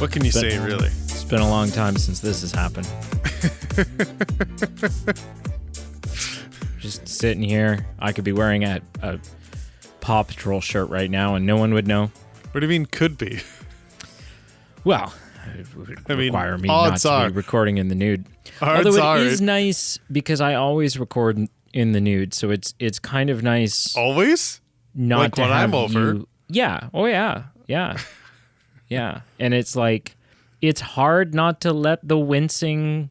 What can you say, really? It's been a long time since this has happened. Just sitting here. I could be wearing a Paw Patrol shirt right now and no one would know. What do you mean could be? Well, it would require me not to be recording in the nude. Although it is nice because I always record in the nude, so it's kind of nice. Always? Not like to when have I'm over? Yeah. Oh, yeah. Yeah. Yeah. And it's like, it's hard not to let the wincing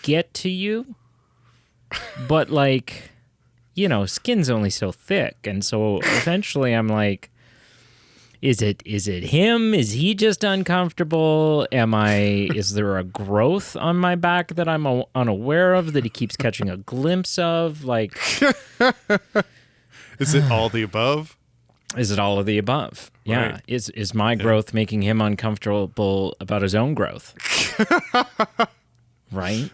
get to you. But like, you know, skin's only so thick. And so eventually I'm like, is it him? Is he just uncomfortable? Is there a growth on my back that I'm unaware of that he keeps catching a glimpse of? Like, is it all the above? Is it all of the above? Yeah. Right. Is my growth making him uncomfortable about his own growth? Right?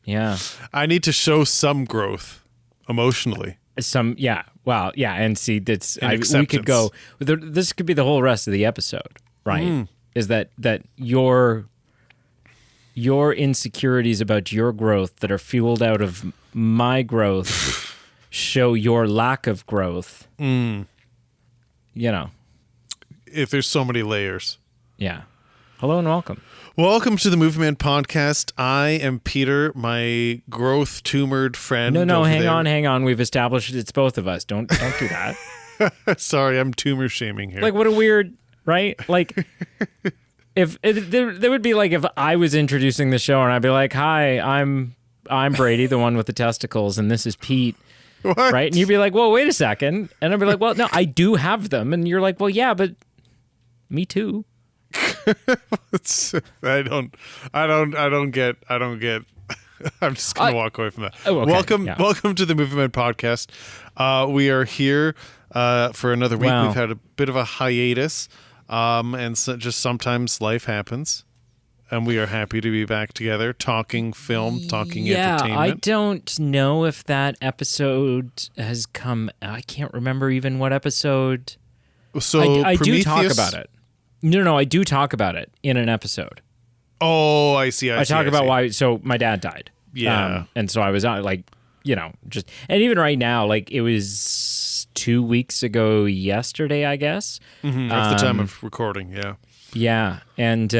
Yeah. I need to show some growth emotionally. Well, yeah, and see, we could go. This could be the whole rest of the episode, right? Is that your insecurities about your growth that are fueled out of my growth show your lack of growth. You know, if there's so many layers. Yeah. Hello and welcome. Welcome to the Movement Podcast. I am Peter, my growth tumored friend. No, hang on. We've established it's both of us. Don't do that. Sorry, I'm tumor shaming here. Like, what a weird, right? Like, there would be like if I was introducing the show and I'd be like, "Hi, I'm Brady, the one with the testicles, and this is Pete." What? Right? And you'd be like, "Well, wait a second," and I'd be like, "Well, no, I do have them," and you're like, "Well, yeah, but me too." I don't get. I'm just gonna walk away from that. Oh, okay. Welcome to the Movement Podcast. We are here for another week. Wow. We've had a bit of a hiatus, and so just sometimes life happens, and we are happy to be back together, talking film, talking entertainment. I don't know if that episode has come. I can't remember even what episode. So I do talk about it. No, I do talk about it in an episode. Oh, I see. I talk about why. So my dad died. Yeah, and so I was like, you know, just, and even right now, like it was 2 weeks ago yesterday, I guess. At the time of recording, yeah. Yeah, and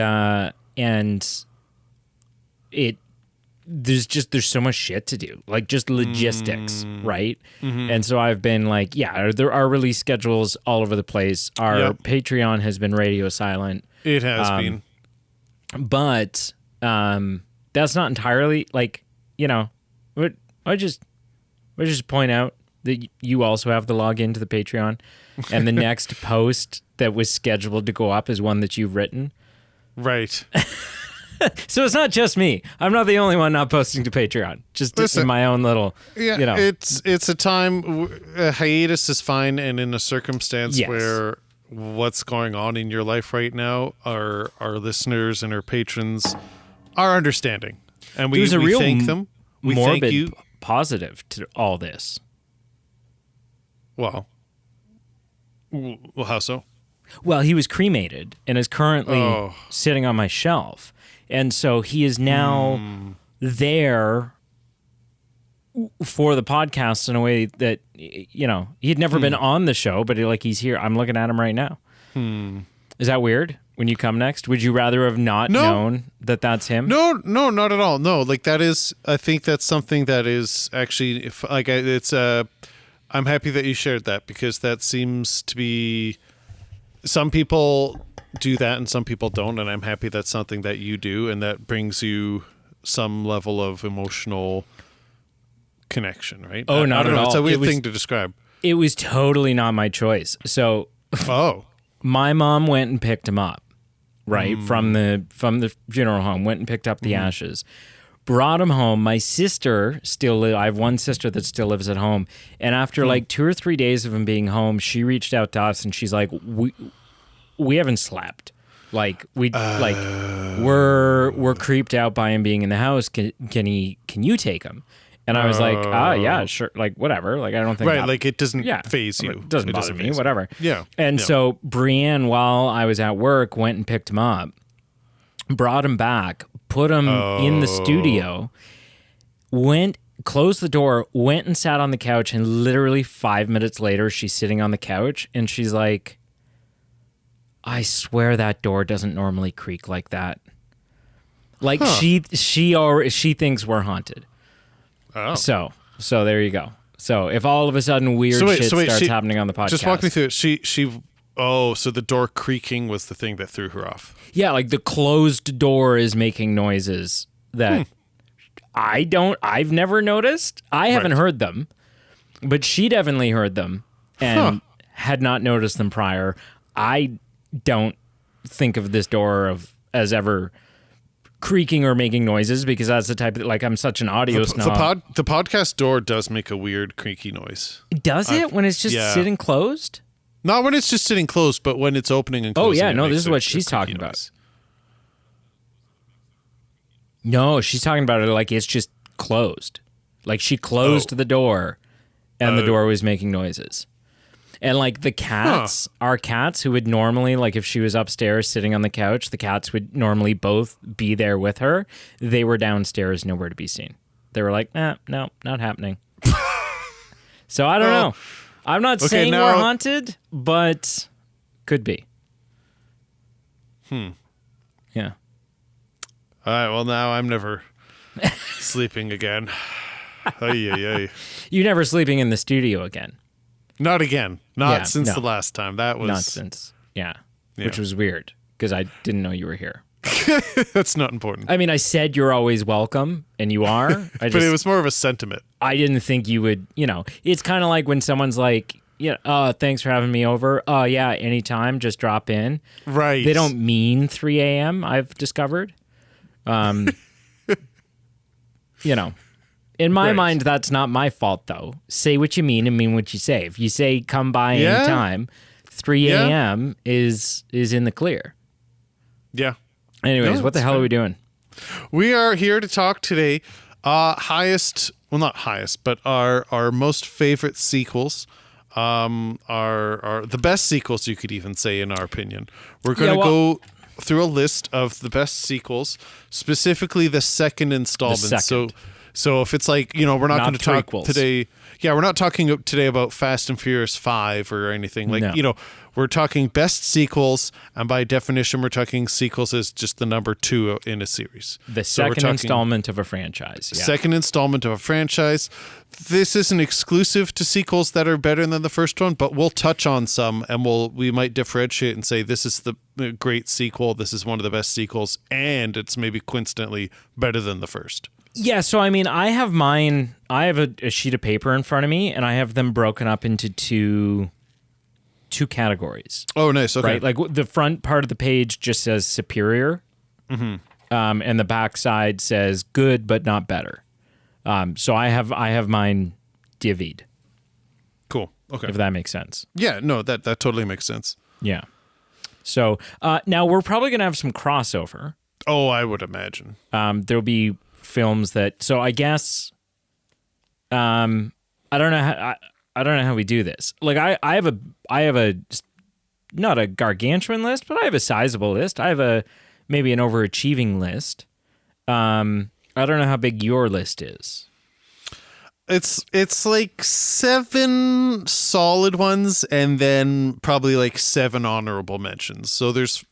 there's so much shit to do, like just logistics, right? And so I've been like, there are release schedules all over the place. Our Patreon has been radio silent. It has been. But that's not entirely like, you know, I just point out that you also have the login to the Patreon, and the next post that was scheduled to go up is one that you've written. Right. So it's not just me. I'm not the only one not posting to Patreon. Just in my own little, you know. It's a time, a hiatus is fine, and in a circumstance where what's going on in your life right now, our listeners and our patrons are understanding. And we thank them. We morbid thank you. Positive to all this. Well, how so? Well, he was cremated and is currently sitting on my shelf. And so he is now there for the podcast in a way that, you know, he had never been on the show, but he's here. I'm looking at him right now. Is that weird when you come next? Would you rather have not known that that's him? No, not at all. No, like that is, I think that's something that is actually, I'm happy that you shared that, because that seems to be, some people do that and some people don't, and I'm happy that's something that you do, and that brings you some level of emotional connection, right? Oh, not at all. It's a weird thing to describe. It was totally not my choice. So my mom went and picked him up, right? From the funeral home, went and picked up the ashes, brought him home. My sister I have one sister that still lives at home, and after like 2 or 3 days of him being home, she reached out to us and she's like, we haven't slept. Like we're creeped out by him being in the house. Can you take him? And I was like, yeah, sure, like whatever. Like I don't think right, like it doesn't phase you. It doesn't bother me, whatever. Yeah. And so Brienne, while I was at work, went and picked him up, brought him back, put him in the studio, closed the door, went and sat on the couch, and literally 5 minutes later, she's sitting on the couch and she's like, I swear that door doesn't normally creak like that. Like she thinks we're haunted. Oh. So there you go. So if all of a sudden weird shit starts happening on the podcast. Just walk me through it. So the door creaking was the thing that threw her off. Yeah, like the closed door is making noises that I've never noticed. I haven't heard them, but she definitely heard them and had not noticed them prior. I don't think of this door as ever creaking or making noises because that's the type of, like, I'm such an audio snob. The podcast door does make a weird creaky noise. Does it when it's just sitting closed? Not when it's just sitting closed, but when it's opening and closing. Oh yeah, no, this is what she's talking about. No, she's talking about it like it's just closed. Like she closed the door and the door was making noises. And like the cats, our cats who would normally, like if she was upstairs sitting on the couch, the cats would normally both be there with her. They were downstairs, nowhere to be seen. They were like, no, not happening. So I don't know. I'm not saying we're haunted, but could be. Yeah. All right, well now I'm never sleeping again. Ay. You're never sleeping in the studio again. Not again. Not since the last time. That was... Not since. Yeah. Which was weird because I didn't know you were here. That's not important. I mean, I said you're always welcome, and you are. But it was more of a sentiment. I didn't think you would, it's kind of like when someone's like, thanks for having me over. Oh, yeah, anytime, just drop in. Right. They don't mean 3 a.m., I've discovered. In my mind, that's not my fault, though. Say what you mean and mean what you say. If you say come by anytime, 3 a.m. is in the clear. Yeah. Anyways, what the hell are we doing? We are here to talk today. Not highest, but our most favorite sequels. Are the best sequels, you could even say, in our opinion. We're going to go through a list of the best sequels, specifically the second installment. So if it's like, we're not going to talk today. Yeah, we're not talking today about Fast and Furious 5 or anything. Like, we're talking best sequels. And by definition, we're talking sequels as just the number 2 in a series. The second installment of a franchise. Yeah. Second installment of a franchise. This isn't exclusive to sequels that are better than the first one, but we'll touch on some and we might differentiate and say this is the great sequel. This is one of the best sequels. And it's maybe coincidentally better than the first. Yeah, so I mean, I have mine. I have a sheet of paper in front of me, and I have them broken up into two categories. Oh, nice. Okay, right. Like the front part of the page just says superior, and the back side says good but not better. So I have mine divvied. Cool. Okay, if that makes sense. Yeah. No, that totally makes sense. Yeah. So now we're probably gonna have some crossover. Oh, I would imagine. There'll be films that, so I guess I don't know how we do this. Like I have a not a gargantuan list, but I have a sizable list. I have maybe an overachieving list. I don't know how big your list is. It's like 7 solid ones and then probably like 7 honorable mentions. So there's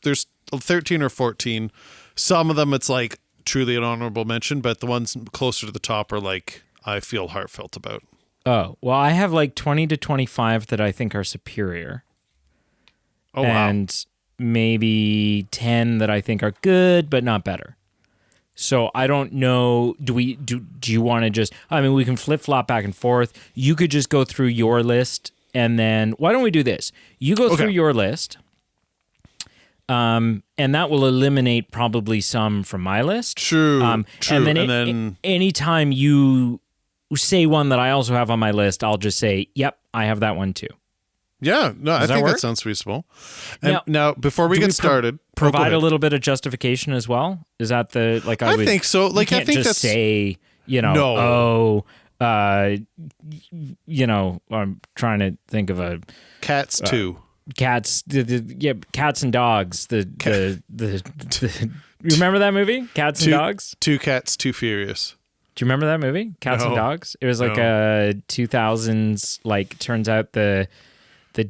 13 or 14. Some of them it's like truly an honorable mention, but the ones closer to the top are like I feel heartfelt about. Oh, well, I have like 20 to 25 that I think are superior. Oh, wow. And maybe 10 that I think are good but not better. So I don't know, do you want to just, I mean, we can flip-flop back and forth. You could just go through your list and then, why don't we do this? You go through your list. And that will eliminate probably some from my list. True. And then anytime you say one that I also have on my list, I'll just say, yep, I have that one too. Yeah, no, I think that sounds reasonable. And now before we get started, provide a little bit of justification as well. Is that the, like, I think so. Like, I think that's say, I'm trying to think of a Cats 2. cats. Cats and dogs. The you remember that movie, Cats and Dogs? Two Cats, Too Furious. Do you remember that movie, Cats and No. Dogs? It was like a 2000s. Like, turns out the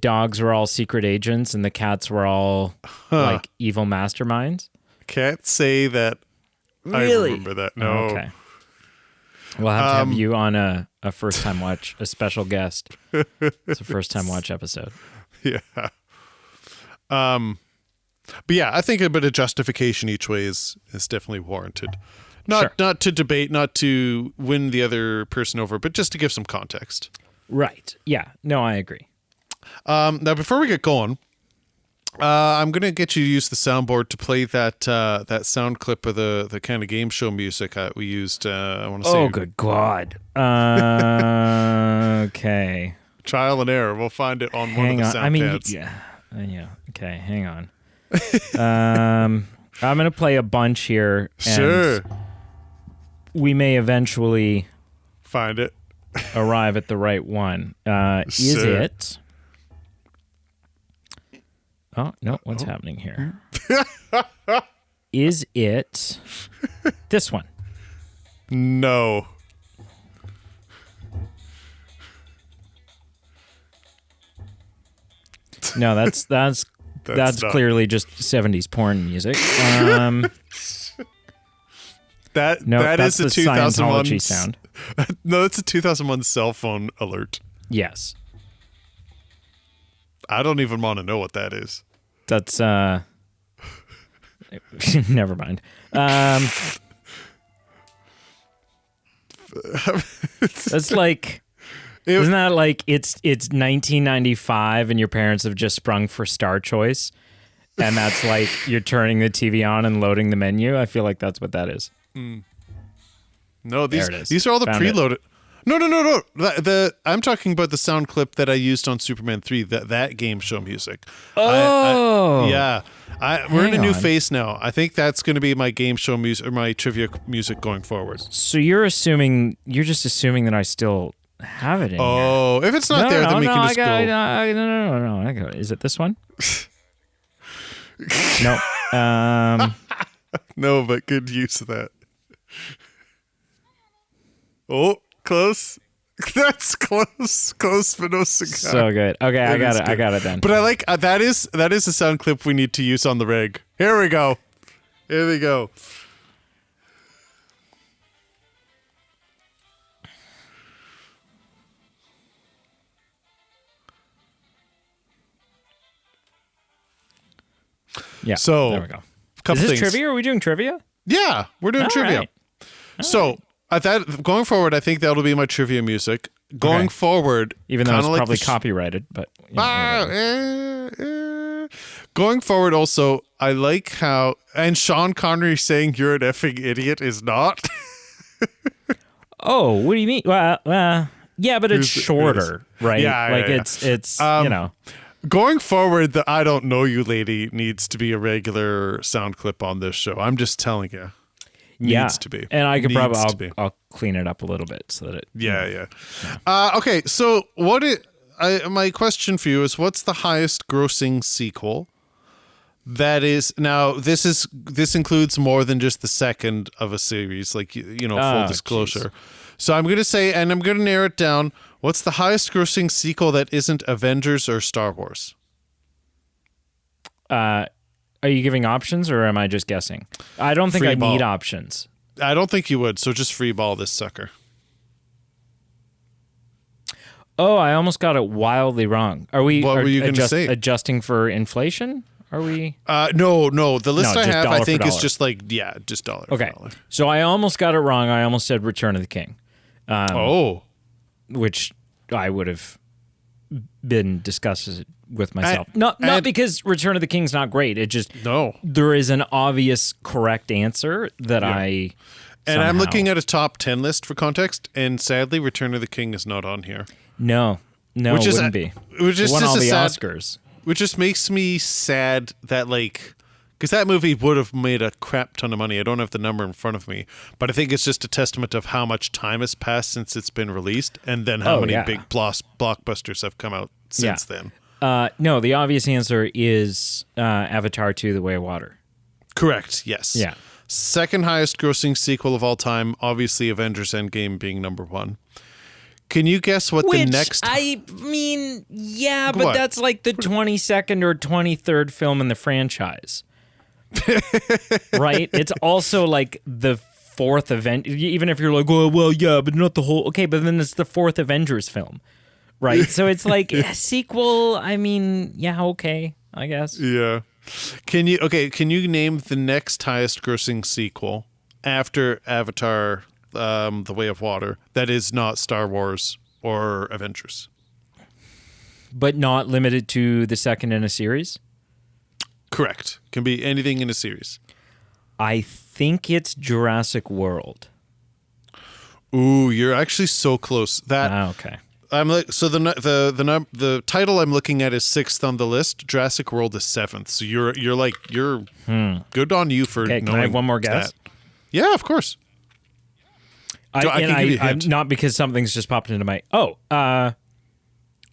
dogs were all secret agents and the cats were all like evil masterminds. Can't say that. Really? I remember that. No. Oh, okay. We'll have you on a first time watch, a special guest. It's a first time watch episode. Yeah. But yeah, I think a bit of justification each way is definitely warranted. Not to debate, not to win the other person over, but just to give some context. Right. Yeah. No, I agree. Now, before we get going, I'm going to get you to use the soundboard to play that sound clip of the kind of game show music we used. I want to say. Oh, good God. Okay. Trial and error. We'll find it on one of the sound pads. Yeah. Okay, hang on. I'm going to play a bunch here. And Sure. we may eventually Find it. arrive at the right one. Is Sure. it? Oh, no. What's happening here? Is it this one? No. No, that's That's not- clearly just 70s porn music. That No, that that's is a the 2001 Scientology sound. No, it's a 2001 cell phone alert. Yes. I don't even want to know what that is. That's never mind. That's like, isn't that like it's 1995 and your parents have just sprung for Star Choice, and that's like you're turning the TV on and loading the menu? I feel like that's what that is. No, There it is. these are all the Found it. preloaded. No. I'm talking about the sound clip that I used on Superman 3. That game show music. Oh. Yeah. We're in a Hang new on. phase now. I think that's going to be my game show music or my trivia music going forward. So you're just assuming that I still have it in here. Oh, if it's not there, then we can just go. No. I got it. Is it this one? No. No, but good use of that. Oh, close. That's close. Close, but no cigar. So good. Okay, I That got is it. I good. got it then. But I like that is a sound clip we need to use on the reg. Here we go. Here we go. Yeah. So, there we go. Couple Is this things. trivia? Are we doing trivia? Yeah, we're doing All trivia. right. So going forward, I think that'll be my trivia music. Going Okay. forward, Even though it's kinda like probably the copyrighted, but you know, whatever. Going forward, also, I like how and Sean Connery saying "you're an effing idiot" is not. Oh, what do you mean? Well, yeah, but it's shorter, right? Yeah, like yeah. it's you know. Going forward, the "I don't know you" lady needs to be a regular sound clip on this show. I'm just telling you. Needs to be. And I could Needs to probably be. I'll clean it up a little bit so that it Yeah. Okay, so my question for you is, what's the highest grossing sequel? That is now. This includes more than just the second of a series, like full Oh, disclosure. So I'm gonna say, and I'm gonna narrow it down. What's the highest grossing sequel that isn't Avengers or Star Wars? Are you giving options or am I just guessing? I don't think Free I ball. need options. I don't think you would. So just free ball this sucker. Oh, I almost got it wildly wrong. Are we What were you gonna say? adjusting for inflation? Are we? No. The list No, I just have, dollar I for think, is dollar. just like just dollar. Okay. For dollar. So I almost got it wrong. I almost said Return of the King. Which I would have been discussing with myself. Not because Return of the King's not great. It just No. there is an obvious correct answer that I And I'm somehow- looking at a top 10 list for context, and sadly, Return of the King is not on here. No, Which it is wouldn't be. Which It is won just all a the sad, Oscars. Which just makes me sad that, like, because that movie would have made a crap ton of money. I don't have the number in front of me, but I think it's just a testament of how much time has passed since it's been released, and then how many big blockbusters have come out since then. No, the obvious answer is Avatar 2: The Way of Water. Correct, yes. Yeah. Second highest grossing sequel of all time, obviously Avengers Endgame being number one. Can you guess what the next... I mean, yeah, but What? that's like the 22nd or 23rd film in the franchise. Right? It's also like the fourth event. Even if you're like, oh, well, yeah, but not the whole... Okay, but then it's the fourth Avengers film. Right? So it's like a sequel. I mean, yeah, okay, I guess. Yeah. Can you name the next highest grossing sequel after Avatar, The Way of Water, that is not Star Wars or Avengers? But not limited to the second in a series? Correct. Can be anything in a series. I think it's Jurassic World. Ooh, you're actually so close. Okay. I'm like, so the title I'm looking at is 6th on the list. Jurassic World is 7th. So you're good on you for knowing. Can I have one more guess? That. Yeah, of course. I can give you a hint. Not because something's just popped into my...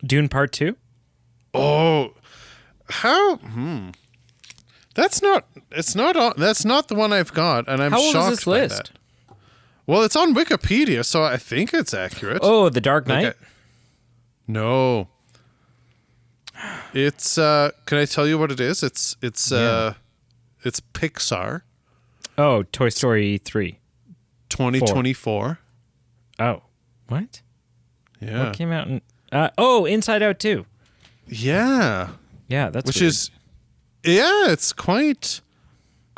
Dune Part 2? Oh, how? That's not the one I've got, and I'm How old shocked is this by list? that. Well, it's on Wikipedia, so I think it's accurate. Oh, The Dark Knight? No. It's can I tell you what it is? It's Pixar. Oh, Toy Story 3. 2024. Oh. What? Yeah. What came out in... Inside Out 2. Yeah. Yeah, that's Which weird. is... Yeah, it's quite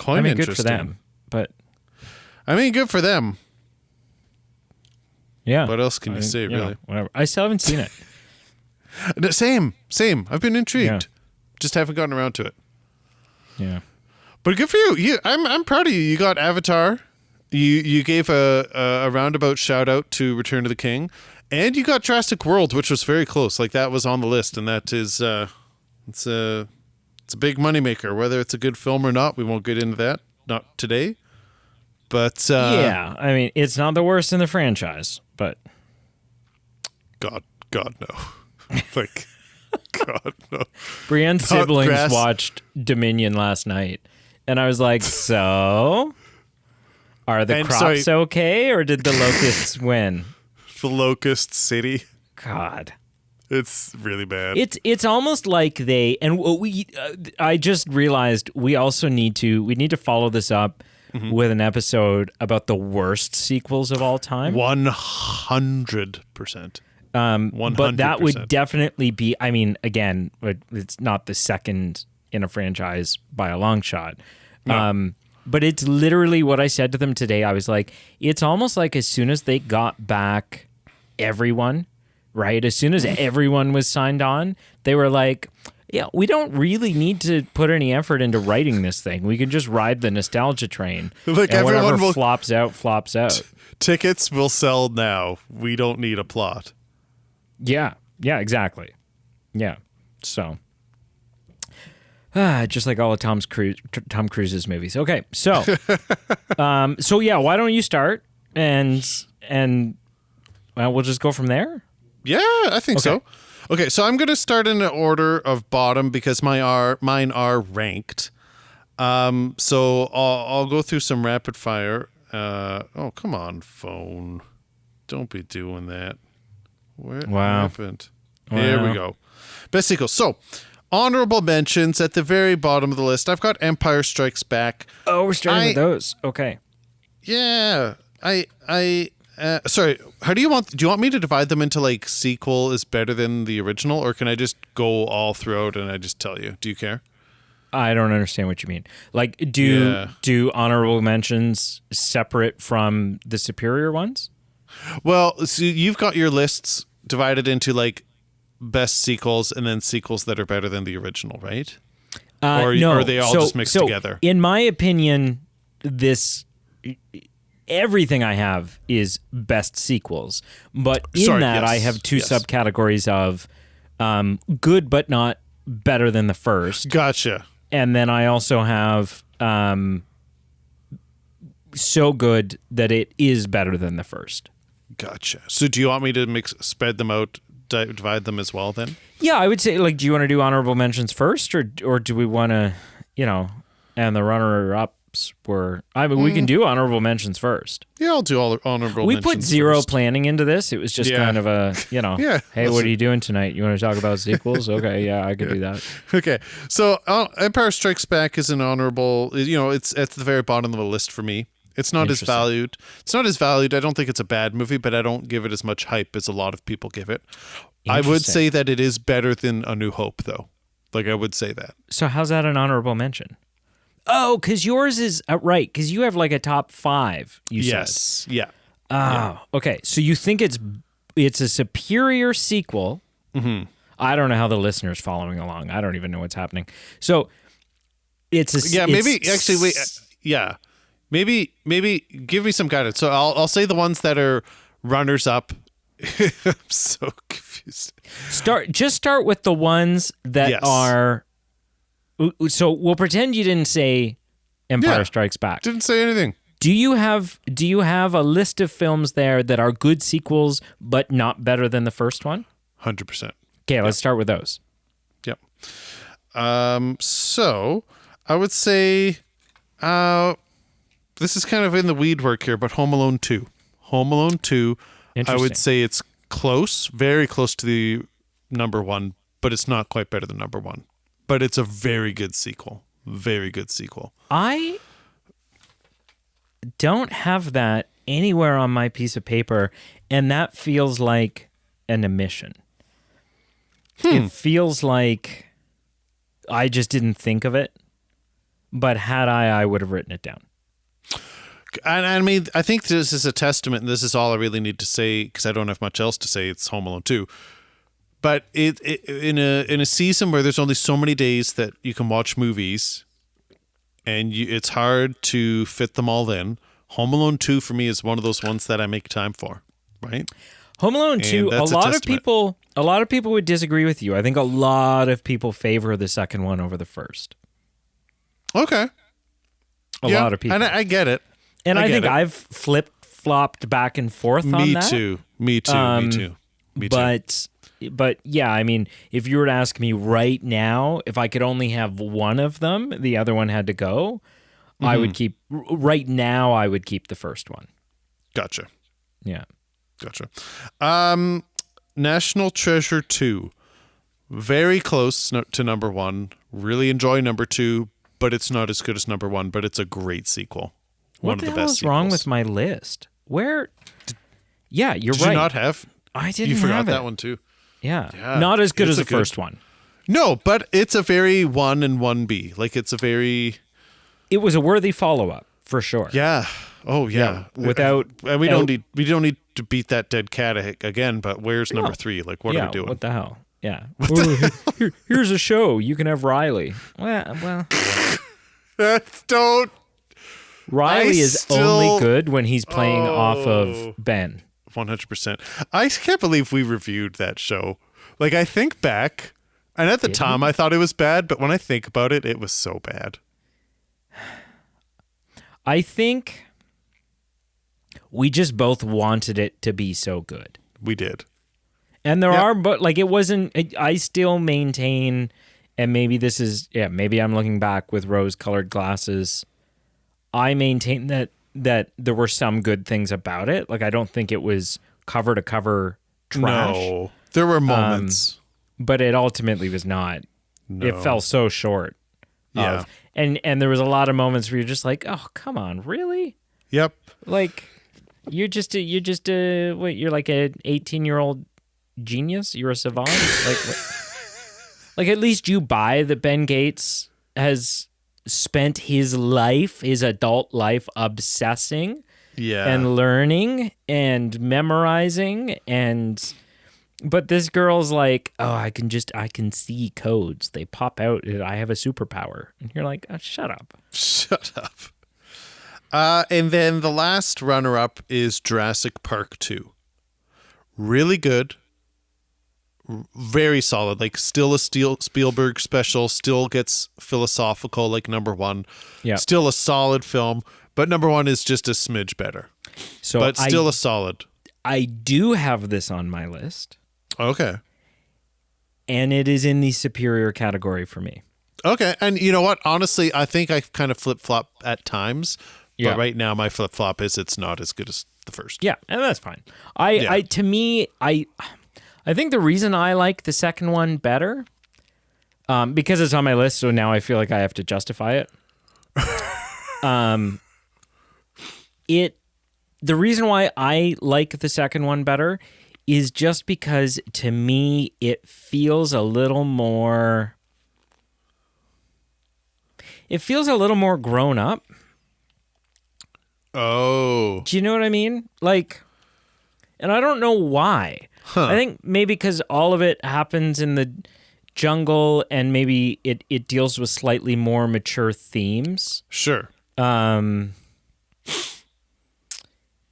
I mean, interesting. good for them, but... I mean, good for them. Yeah. What else can you say, you really? know, whatever. I still haven't seen it. Same. I've been intrigued. Yeah. Just haven't gotten around to it. Yeah. But good for you. I'm proud of you. You got Avatar. You gave a roundabout shout out to Return of the King, and you got Jurassic World, which was very close. Like that was on the list, and that is it's a big moneymaker. Whether it's a good film or not, we won't get into that. Not today. But Yeah, I mean, it's not the worst in the franchise, but... God no. Like, God no. Brienne's siblings grass. watched Dominion last night, and I was like, so... Are the And crops sorry- okay, or did the locusts win? The Locust City. God. It's really bad. It's almost like they... And I just realized we need to follow this up with an episode about the worst sequels of all time. 100%. 100%. But that would definitely be, I mean, again, it's not the second in a franchise by a long shot. No. But it's literally what I said to them today. I was like, it's almost like as soon as they got back everyone, right? As soon as everyone was signed on, they were like, yeah, we don't really need to put any effort into writing this thing. We can just ride the nostalgia train. Like, and everyone whatever will- flops out. Tickets will sell now. We don't need a plot. Yeah, exactly. Yeah, so just like all of Tom Cruise's movies. Okay, so so yeah, why don't you start and we'll just go from there. Yeah, I think so. Okay, so I'm going to start in an order of bottom because mine are ranked. So I'll go through some rapid fire. Oh, come on, phone. Don't be doing that. What happened? Wow. Here we go. Best sequel. So, honorable mentions at the very bottom of the list. I've got Empire Strikes Back. Oh, we're starting with those. Okay. Yeah. Sorry, do you want me to divide them into like sequel is better than the original, or can I just go all throughout and I just tell you? Do you care? I don't understand what you mean. Like, do honorable mentions separate from the superior ones? Well, so you've got your lists divided into like best sequels and then sequels that are better than the original, right? Or no. are they all just mixed together? In my opinion, everything I have is best sequels. But I have two subcategories of good but not better than the first. Gotcha. and then I also have so good that it is better than the first. Gotcha. So do you want me to spread them out, divide them as well then? Yeah, I would say, like, do you want to do honorable mentions first, or do we want to, and the runner-ups were... I mean, we can do honorable mentions first. Yeah, I'll do all honorable mentions. We put zero first. planning into this. It was just kind of a, Yeah, hey, what are you doing tonight? You want to talk about sequels? Okay, yeah, I could do that. Okay, so Empire Strikes Back is an honorable... it's at the very bottom of the list for me. It's not as valued. It's not as valued. I don't think it's a bad movie, but I don't give it as much hype as a lot of people give it. I would say that it is better than A New Hope, though. Like, I would say that. So how's that an honorable mention? Oh, because yours is... right, because you have like a top 5, you said. Yes, yeah. Oh, yeah. Okay. So you think it's a superior sequel. Mm-hmm. I don't know how the listener's following along. I don't even know what's happening. So it's a... Yeah, maybe... Actually, wait. Yeah. Maybe give me some guidance. So I'll say the ones that are runners up. I'm so confused. Start with the ones that are. So we'll pretend you didn't say Empire Strikes Back. Didn't say anything. Do you have a list of films there that are good sequels but not better than the first one? 100%. Okay, let's start with those. Yep. So I would say. This is kind of in the weed work here, but Home Alone 2. Home Alone 2, I would say it's close, very close to the number 1, but it's not quite better than number 1. But it's a very good sequel. Very good sequel. I don't have that anywhere on my piece of paper, and that feels like an omission. It feels like I just didn't think of it, but had I would have written it down. And I mean, I think this is a testament, and this is all I really need to say because I don't have much else to say. It's Home Alone 2. But it in a season where there's only so many days that you can watch movies, and it's hard to fit them all in. Home Alone 2 for me is one of those ones that I make time for, right? Home Alone 2, a lot of people would disagree with you. I think a lot of people favor the second one over the first. Okay. A lot of people. And I get it. And I think I've flip-flopped back and forth on that. Me too. But yeah, I mean, if you were to ask me right now, if I could only have one of them, the other one had to go, I would keep the first one. Gotcha. Yeah. Gotcha. National Treasure 2. Very close to number 1. Really enjoy number 2, but it's not as good as number 1, but it's a great sequel. One of the best sequels. What the hell is wrong with my list? Where? Yeah, you're right. Did you not have? I didn't have it. You forgot that one too. Yeah. Not as good as the first one. No, but it's a very 1 and 1B. Like it's a very... It was a worthy follow-up, for sure. Yeah. Oh, yeah. Without... And we don't need to beat that dead cat again, but where's number 3? Like, what are we doing? What the hell? Yeah. Here's a show. You can have Riley. Well. Don't... Riley is only good when he's playing off of Ben. 100%. I can't believe we reviewed that show. Like, I think back, and at the time I thought it was bad, but when I think about it, it was so bad. I think we just both wanted it to be so good. We did. And there are, but like it wasn't, I still maintain, and maybe this is, maybe I'm looking back with rose-colored glasses. I maintain that there were some good things about it. Like, I don't think it was cover to cover trash. No, there were moments. But it ultimately was not. No. It fell so short. Yeah. And there was a lot of moments where you're just like, oh, come on, really? Yep. Like, you're like an 18-year-old genius? You're a savant? like at least you buy that Ben Gates has spent his adult life obsessing and learning and memorizing but this girl's like, oh, I can see codes. They pop out. I have a superpower. And you're like, oh, shut up. Shut up. And then the last runner-up is Jurassic Park 2. Really good. very solid. Like still a Spielberg special, still gets philosophical like number one. Yeah. Still a solid film, but number one is just a smidge better. So but still a solid. I do have this on my list. Okay. And it is in the superior category for me. Okay. And you know what? Honestly, I think I kind of flip-flop at times. Yeah. But right now my flip-flop is it's not as good as the first. Yeah, and that's fine. I think the reason I like the second one better, because it's on my list, so now I feel like I have to justify it. The reason why I like the second one better is just because to me it feels a little more. It feels a little more grown up. Oh. Do you know what I mean? Like, and I don't know why. Huh. I think maybe because all of it happens in the jungle and maybe it deals with slightly more mature themes. Sure.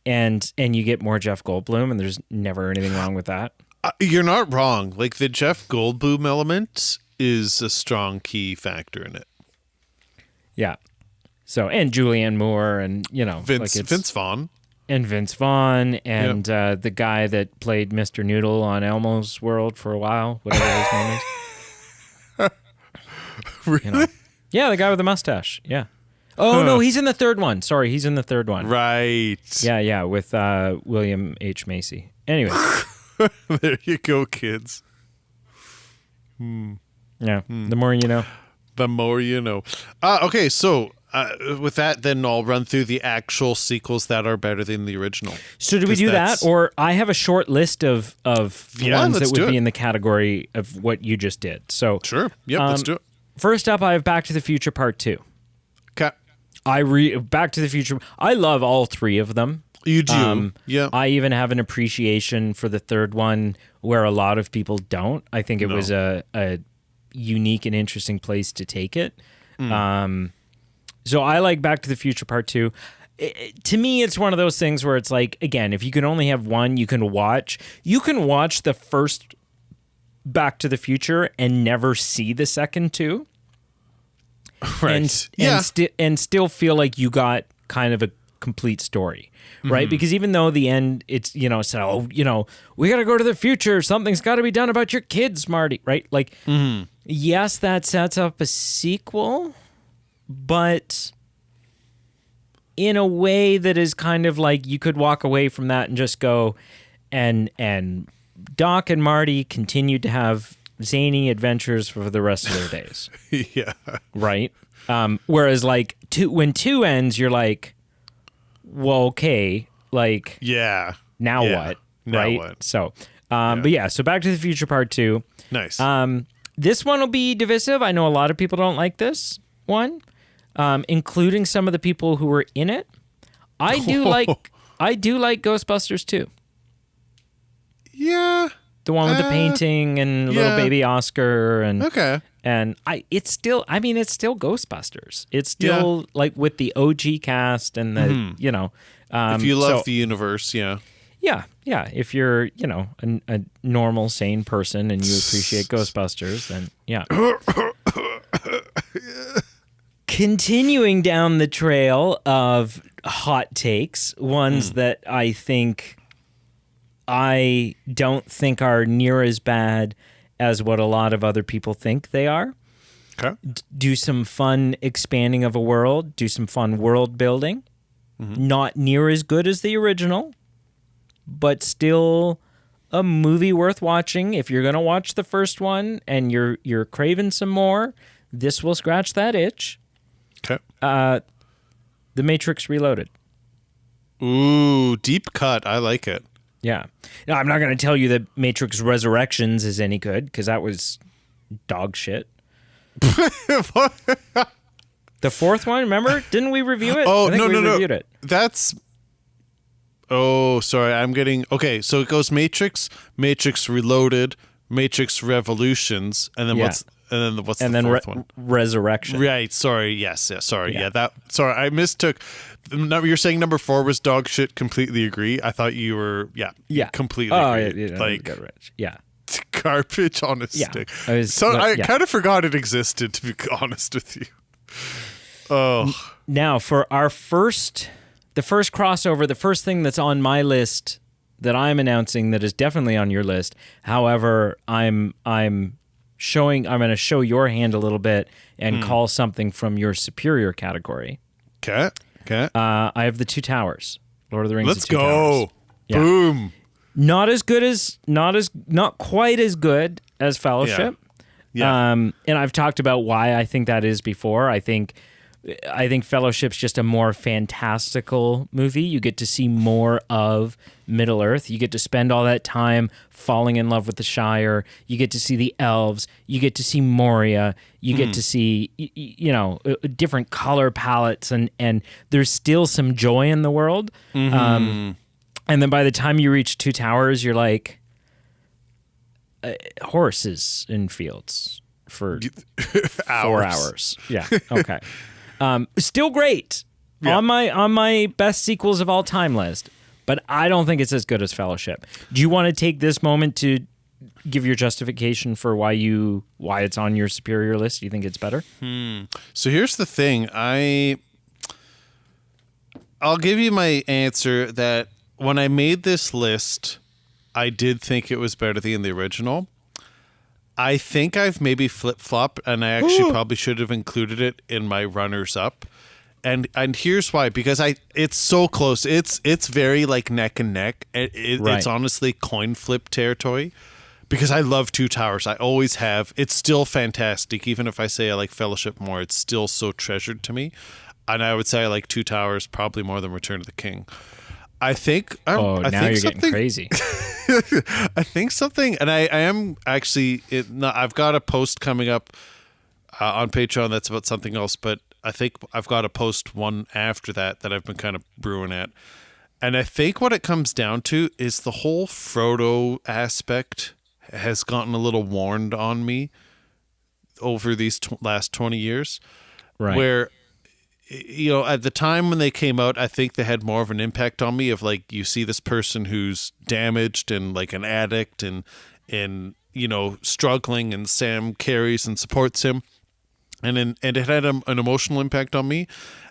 And you get more Jeff Goldblum, and there's never anything wrong with that. You're not wrong. Like the Jeff Goldblum element is a strong key factor in it. Yeah. So, and Julianne Moore and, Vince Vaughn. And Vince Vaughn and the guy that played Mr. Noodle on Elmo's World for a while, whatever his name is. Really? Yeah, the guy with the mustache. Yeah. Oh, no, he's in the third one. Sorry, he's in the third one. Right. Yeah, with William H. Macy. Anyway. There you go, kids. Yeah, the more you know. The more you know. Okay, so with that, then I'll run through the actual sequels that are better than the original. So do we do that? Or I have a short list of ones that would be in the category of what you just did. So sure. Yep, let's do it. First up, I have Back to the Future Part 2. Okay. Back to the Future. I love all three of them. You do. Yeah. I even have an appreciation for the third one where a lot of people don't. I think it was a unique and interesting place to take it. So I like Back to the Future Part 2. To me, it's one of those things where it's like, again, if you can only have one, you can watch the first Back to the Future and never see the second two. Right. And still feel like you got kind of a complete story, right? Because even though the end, it's, we got to go to the future. Something's got to be done about your kids, Marty, right? Like, yes, that sets up a sequel, but in a way that is kind of like you could walk away from that and just go, and Doc and Marty continued to have zany adventures for the rest of their days. Yeah. Right? Whereas like when 2 ends, you're like, well, okay, like, yeah. Now what? Now right? what? So, but yeah, so Back to the Future Part 2. Nice. This one will be divisive. I know a lot of people don't like this one, including some of the people who were in it. I do like Ghostbusters 2. Yeah. The one with the painting and little baby Oscar and it's still Ghostbusters. It's still like with the OG cast and the if you love the universe, yeah. Yeah. If you're a normal sane person and you appreciate Ghostbusters, then yeah. Continuing down the trail of hot takes, ones that I don't think are near as bad as what a lot of other people think they are. Okay. Do some fun expanding of a world. Do some fun world building. Not near as good as the original, but still a movie worth watching. If you're going to watch the first one and you're craving some more, this will scratch that itch. Okay. The Matrix Reloaded. Ooh, deep cut. I like it. Yeah. Now, I'm not going to tell you that Matrix Resurrections is any good because that was dog shit. The fourth one, remember? Didn't we review it? Oh, I think we reviewed it. That's... Oh, sorry. I'm getting... Okay, so it goes Matrix, Matrix Reloaded, Matrix Revolutions, and then what's the fourth one? Resurrection. Right. Sorry. Yes. Sorry. Yeah. Sorry. I mistook. You're saying number 4 was dog shit. Completely agree. I thought you were. Yeah. Yeah. Completely. Oh, agree. yeah. Like. Get rich. Yeah. Garbage on a stick. I Yeah. kind of forgot it existed, to be honest with you. Oh. Now, for the first crossover, the first thing that's on my list that I'm announcing that is definitely on your list. However, I'm going to show your hand a little bit and call something from your superior category. Okay. I have the Two Towers. Lord of the Rings. Let's The Two go. Towers. Yeah. Boom. Not quite as good as Fellowship. Yeah. And I've talked about why I think that is before. I think Fellowship's just a more fantastical movie. You get to see more of Middle Earth. You get to spend all that time falling in love with the Shire. You get to see the elves. You get to see Moria. You get to see, different color palettes, and there's still some joy in the world. And then by the time you reach Two Towers, you're like, horses in fields for 4 hours. Yeah. Okay. Still great. Yeah. On my best sequels of all time list, but I don't think it's as good as Fellowship. Do you want to take this moment to give your justification for why it's on your superior list? Do you think it's better? So here's the thing. I'll give you my answer that when I made this list, I did think it was better than the original. I think I've maybe flip-flopped, and I actually probably should have included it in my runners-up. And here's why. Because it's so close. It's very like neck and neck. It's honestly coin flip territory. Because I love Two Towers. I always have. It's still fantastic. Even if I say I like Fellowship more, it's still so treasured to me. And I would say I like Two Towers probably more than Return of the King. I think. Now you're getting crazy. I think something, and I am actually. I've got a post coming up on Patreon that's about something else, but I think I've got a post one after that I've been kind of brewing at, and I think what it comes down to is the whole Frodo aspect has gotten a little warned on me over these last 20 years, right? Where. At the time when they came out, I think they had more of an impact on me of like, you see this person who's damaged and like an addict and struggling, and Sam carries and supports him. And it had an emotional impact on me,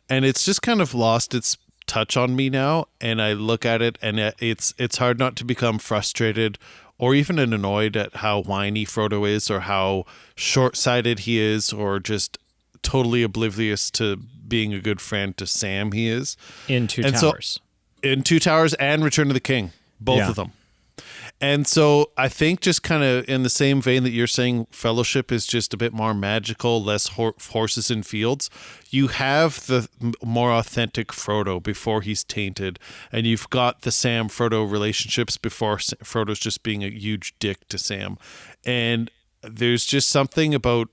and it's just kind of lost its touch on me now. And I look at it, and it's hard not to become frustrated or even annoyed at how whiny Frodo is, or how short-sighted he is, or just totally oblivious to being a good friend to Sam he is. In Two Towers. In Two Towers and Return of the King. Both of them. And so I think just kind of in the same vein that you're saying Fellowship is just a bit more magical, less horses and fields, you have the more authentic Frodo before he's tainted, and you've got the Sam-Frodo relationships before Frodo's just being a huge dick to Sam. And there's just something about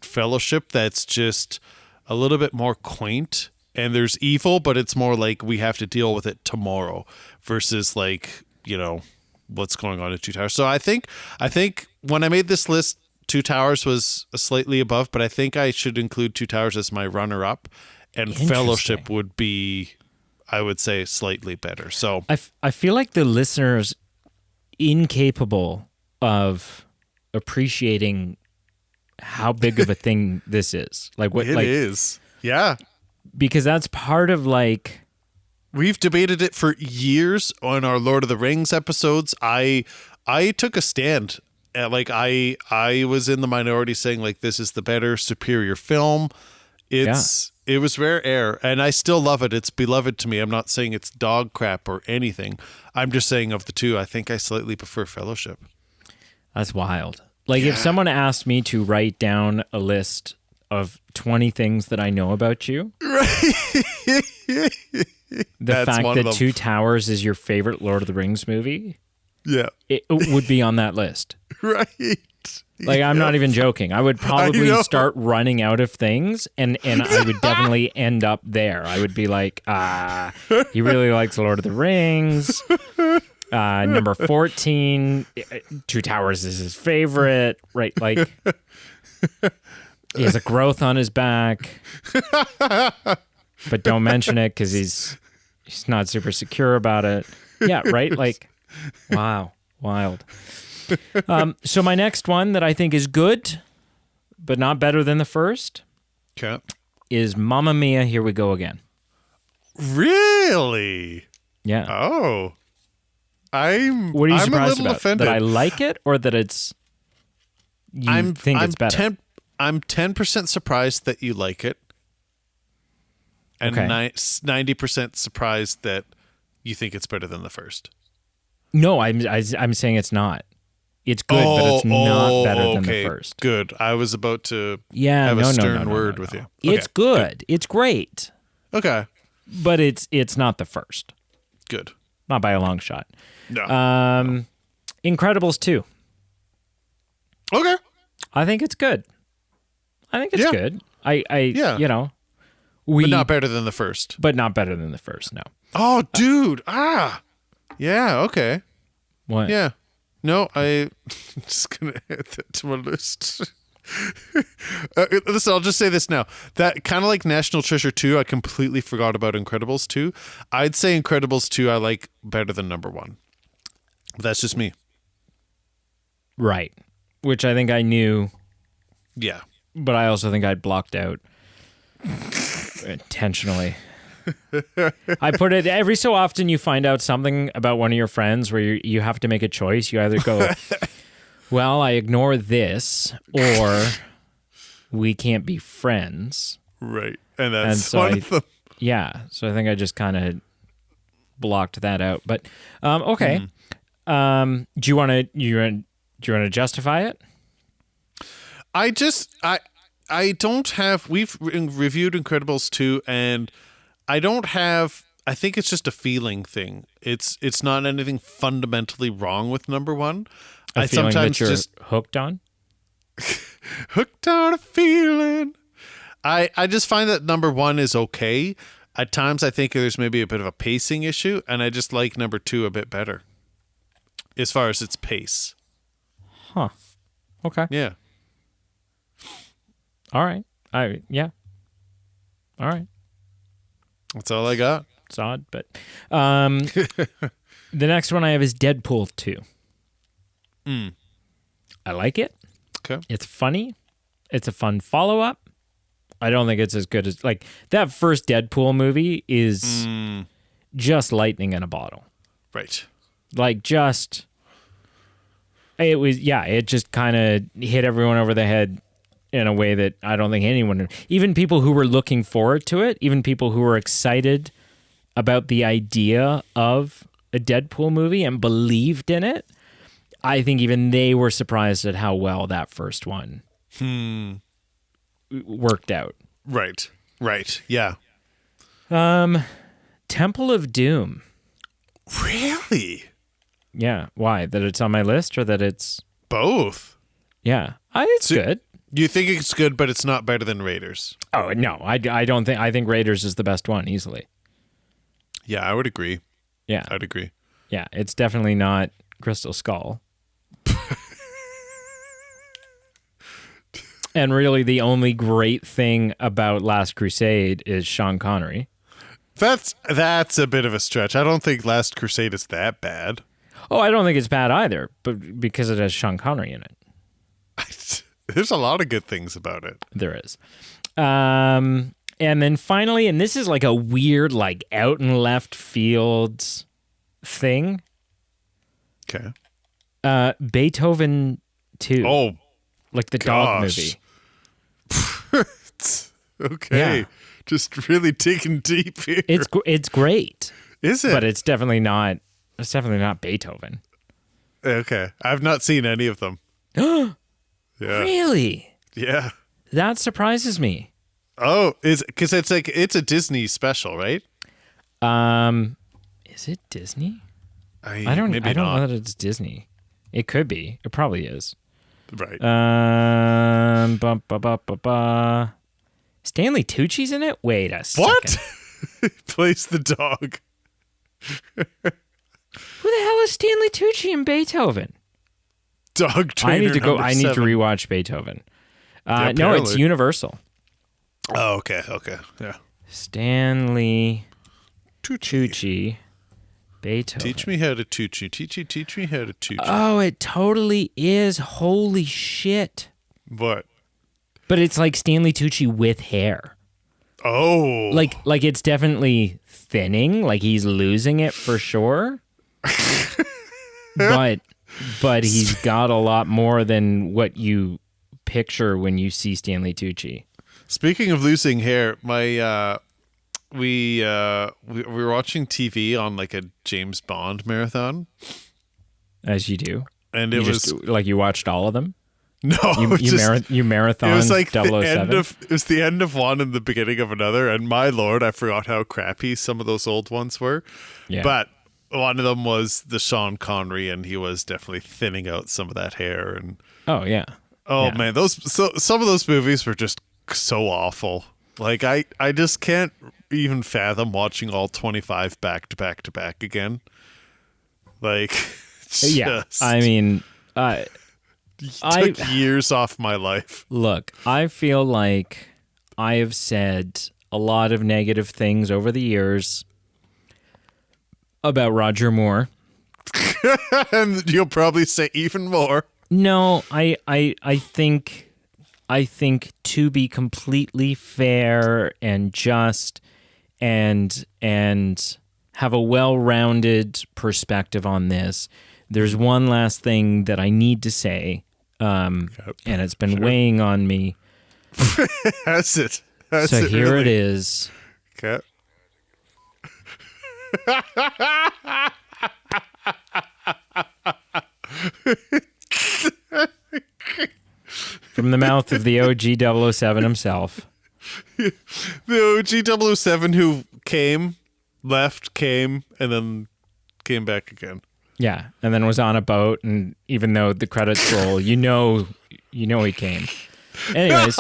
Fellowship that's just a little bit more quaint, and there's evil, but it's more like we have to deal with it tomorrow versus like, what's going on at Two Towers. So I think when I made this list, Two Towers was slightly above, but I think I should include Two Towers as my runner-up, and Fellowship would be, I would say, slightly better. So I feel like the listener's incapable of appreciating how big of a thing this is. Like what it is. Yeah. Because that's part of like, we've debated it for years on our Lord of the Rings episodes. I took a stand. Like I was in the minority saying like, this is the better, superior film. It was rare air, and I still love it. It's beloved to me. I'm not saying it's dog crap or anything. I'm just saying of the two, I think I slightly prefer Fellowship. That's wild. Like if someone asked me to write down a list of 20 things that I know about you, the fact that Two Towers is your favorite Lord of the Rings movie, it would be on that list. Right. Like I'm not even joking. I would probably start running out of things, and I would definitely end up there. I would be like, he really likes Lord of the Rings. Number 14, Two Towers is his favorite, right? Like, he has a growth on his back, but don't mention it because he's not super secure about it. Yeah, right? Like, wow, wild. So my next one that I think is good, but not better than the first, Okay. is Mamma Mia, Here We Go Again. Really? Yeah. Oh. I'm What are you I'm a surprised little about? offended. That I like it, or that it's it's better? I'm 10% surprised that you like it. And Okay. 90% surprised that you think it's better than the first. No, I'm saying it's not. It's good, but it's not better than the first. Good. I was about to Yeah, have no, a no, stern no, no, word no, with no. you. It's good. It's great, Okay. but it's not the first. Good. Not by a long shot. No. Incredibles 2. Okay. I think it's good. I think it's good. Yeah. You know, But not better than the first. but not better than the first. No. Oh, dude. Yeah, okay. What? Yeah. No, I'm just going to add that to my list. Listen, I'll just say this now. That kind of like National Treasure 2, I completely forgot about Incredibles 2. I'd say Incredibles 2 I like better than number 1. That's just me. Right. Which I think I knew, Yeah. but I also think I'd blocked out intentionally. I put it every so often. You find out something about one of your friends where you have to make a choice. You either go, well, I ignore this, or we can't be friends. Right. And that's so one of them. Yeah. So I think I just kind of blocked that out. But okay. Do you want to justify it? I don't have. We've reviewed Incredibles 2, and I don't have. I think it's just a feeling thing. It's not anything fundamentally wrong with number 1. A I feeling sometimes that you're just hooked on. hooked on a feeling. I just find that number 1 is okay. At times, I think there's maybe a bit of a pacing issue, and I just like number 2 a bit better as far as its pace. Huh. Okay. Yeah. All right. Yeah. All right. That's all I got. It's odd, but the next one I have is Deadpool 2. I like it. Okay. It's funny. It's a fun follow-up. I don't think it's as good as like that first Deadpool movie is just lightning in a bottle. Right. Like just it just kind of hit everyone over the head in a way that I don't think anyone, even people who were looking forward to it, even people who were excited about the idea of a Deadpool movie and believed in it, I think even they were surprised at how well that first one worked out. Right. Right. Yeah. Temple of Doom. Really? Yeah. Why? That it's on my list, or that it's Both. yeah. It's good. You think it's good, but it's not better than Raiders. Oh no, I don't think. I think Raiders is the best one easily. Yeah, I would agree. Yeah. I'd agree. Yeah, it's definitely not Crystal Skull. And really, the only great thing about Last Crusade is Sean Connery. That's a bit of a stretch. I don't think Last Crusade is that bad. Oh, I don't think it's bad either, but because it has Sean Connery in it. There's a lot of good things about it. There is. And then finally, and this is like a weird, like out and left field thing. Okay. Beethoven 2. Oh, like the dog gosh. movie. Okay. Yeah. Just really digging deep here. It's great. Is it? But it's definitely not Beethoven. Okay. I've not seen any of them. Yeah. Really? Yeah. That surprises me. Oh, because it's a Disney special, right? Is it Disney? I don't not. know that it's Disney. It could be. It probably is. Right. Stanley Tucci's in it? Wait a second. What? He plays the dog. Who the hell is Stanley Tucci in Beethoven? Dog trainer. I need to go. number I need to 7. rewatch Beethoven. Yeah, No, it's apparently. Universal. Oh, okay. Okay. Yeah. Stanley Tucci Beethoven. Teach me how to toot you. Teach me how to toot you. Oh, it totally is. Holy shit. What? But it's like Stanley Tucci with hair. Oh. Like it's definitely thinning, like he's losing it for sure. but he's got a lot more than what you picture when you see Stanley Tucci. Speaking of losing hair, my we were watching TV on like a James Bond marathon. As you do. And you it was just, like you watched all of them? No, you marathon. It was like 007? it was the end of one and the beginning of another. And my lord, I forgot how crappy some of those old ones were. Yeah. But one of them was the Sean Connery, and he was definitely thinning out some of that hair. And oh yeah, man, some of those movies were just so awful. Like I just can't even fathom watching all 25 back to back to back again. Like, yeah, I mean. Took years off my life. Look, I feel like I have said a lot of negative things over the years about Roger Moore. And you'll probably say even more. No, I think to be completely fair and just and have a well-rounded perspective on this, there's one last thing that I need to say. And it's been weighing on me. Has it? So here it is. Okay. From the mouth of the OG 007 himself. The OG 007 who left, came, and then came back again. Yeah, and then was on a boat, and even though the credits roll, you know he came. Anyways,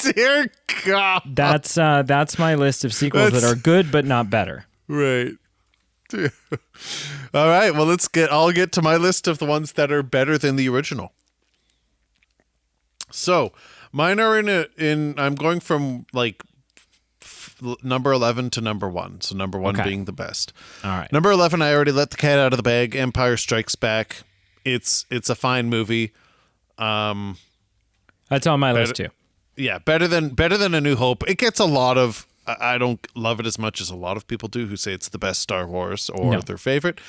dear God. That's my list of sequels that are good but not better. Right. All right, well I'll get to my list of the ones that are better than the original. So, mine are I'm going from like number 11 to number 1. So number 1 being the best. All right. Number 11, I already let the cat out of the bag. Empire Strikes Back. It's a fine movie. That's on my list too. Yeah, better than A New Hope. It gets a lot of. I don't love it as much as a lot of people do who say it's the best Star Wars or their favorite.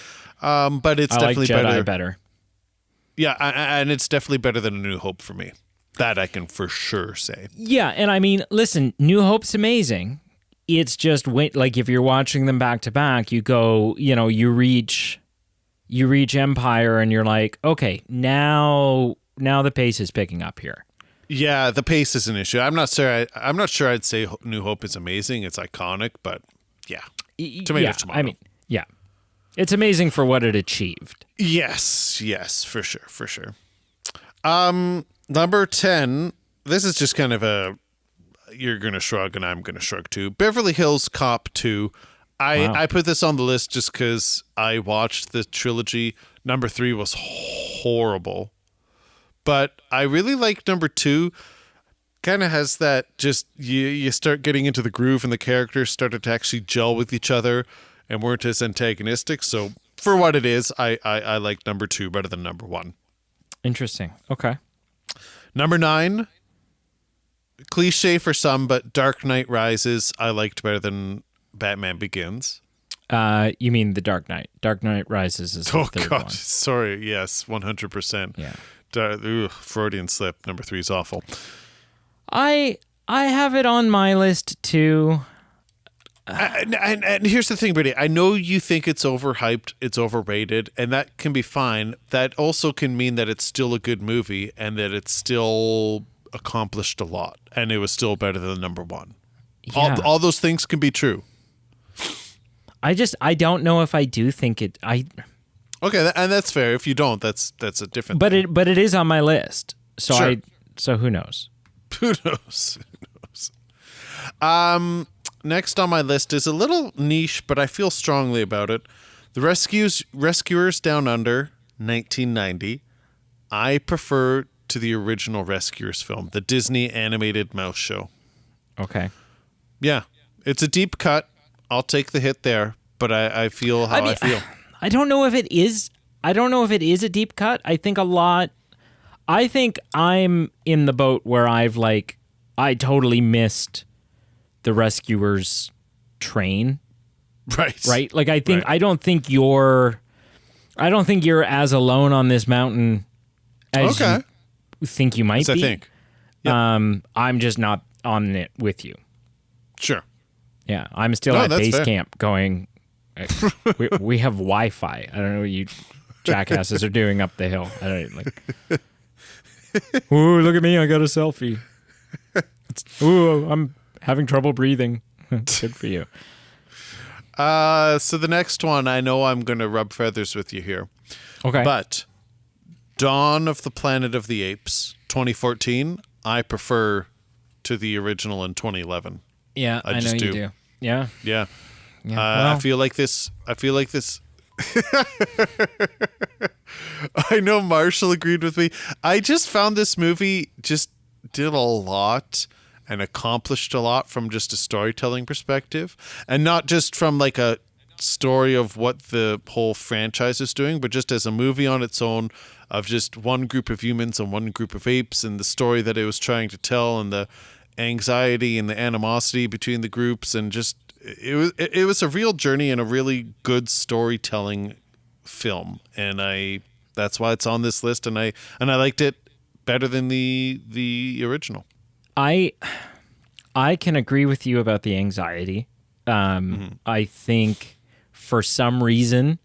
But it's definitely like Jedi better. Yeah, and it's definitely better than A New Hope for me. That I can for sure say. Yeah, and I mean, listen, New Hope's amazing. It's just like if you're watching them back to back, you go, you reach Empire, and you're like, okay, now the pace is picking up here. Yeah, the pace is an issue. I'm not sure I'd say New Hope is amazing. It's iconic, but yeah, tomato. I mean, yeah, it's amazing for what it achieved. Yes, for sure. Number 10. This is just kind of you're gonna shrug and I'm gonna shrug too. Beverly Hills Cop 2. I put this on the list just because I watched the trilogy. Number 3 was horrible. But I really like number 2. Kind of has that just you start getting into the groove and the characters started to actually gel with each other and weren't as antagonistic. So for what it is, I like number 2 better than number 1. Interesting. Okay. Number 9, cliche for some, but Dark Knight Rises I liked better than Batman Begins. You mean The Dark Knight? Dark Knight Rises is the third one. Sorry. Yes, 100%. Yeah. Freudian slip. Number 3 is awful. I have it on my list too. And here's the thing, Brady. I know you think it's overhyped, it's overrated, and that can be fine. That also can mean that it's still a good movie and that it's still accomplished a lot, and it was still better than number 1. Yeah. All those things can be true. I don't know if I do think it. Okay, and that's fair. If you don't, that's a different. But thing. it is on my list. So sure. So who knows? Who knows? Next on my list is a little niche, but I feel strongly about it. The Rescuers Down Under, 1990. I prefer to the original Rescuers film, the Disney animated mouse show. Okay. Yeah, it's a deep cut. I'll take the hit there, but I feel how I feel. I don't know if it is. I don't know if it is a deep cut. I think I'm in the boat where I totally missed the rescuers train. Right. Like I don't think you're as alone on this mountain as you think you might be. I think. Yep. I'm just not on it with you. Sure. Yeah, I'm still at base camp going. We have Wi-Fi. I don't know what you jackasses are doing up the hill. I don't like. Ooh, look at me! I got a selfie. Ooh, I'm having trouble breathing. Good for you. So the next one, I know I'm going to rub feathers with you here. Okay. But Dawn of the Planet of the Apes, 2014, I prefer to the original in 2011. Yeah, I know you do. Yeah. Yeah. Well, I feel like this. I know Marshall agreed with me. I just found this movie just did a lot and accomplished a lot from just a storytelling perspective, and not just from like a story of what the whole franchise is doing, but just as a movie on its own of just one group of humans and one group of apes and the story that it was trying to tell and the anxiety and the animosity between the groups, and just it was a real journey and a really good storytelling film, and that's why it's on this list, and I liked it better than the original. I can agree with you about the anxiety. I think for some reason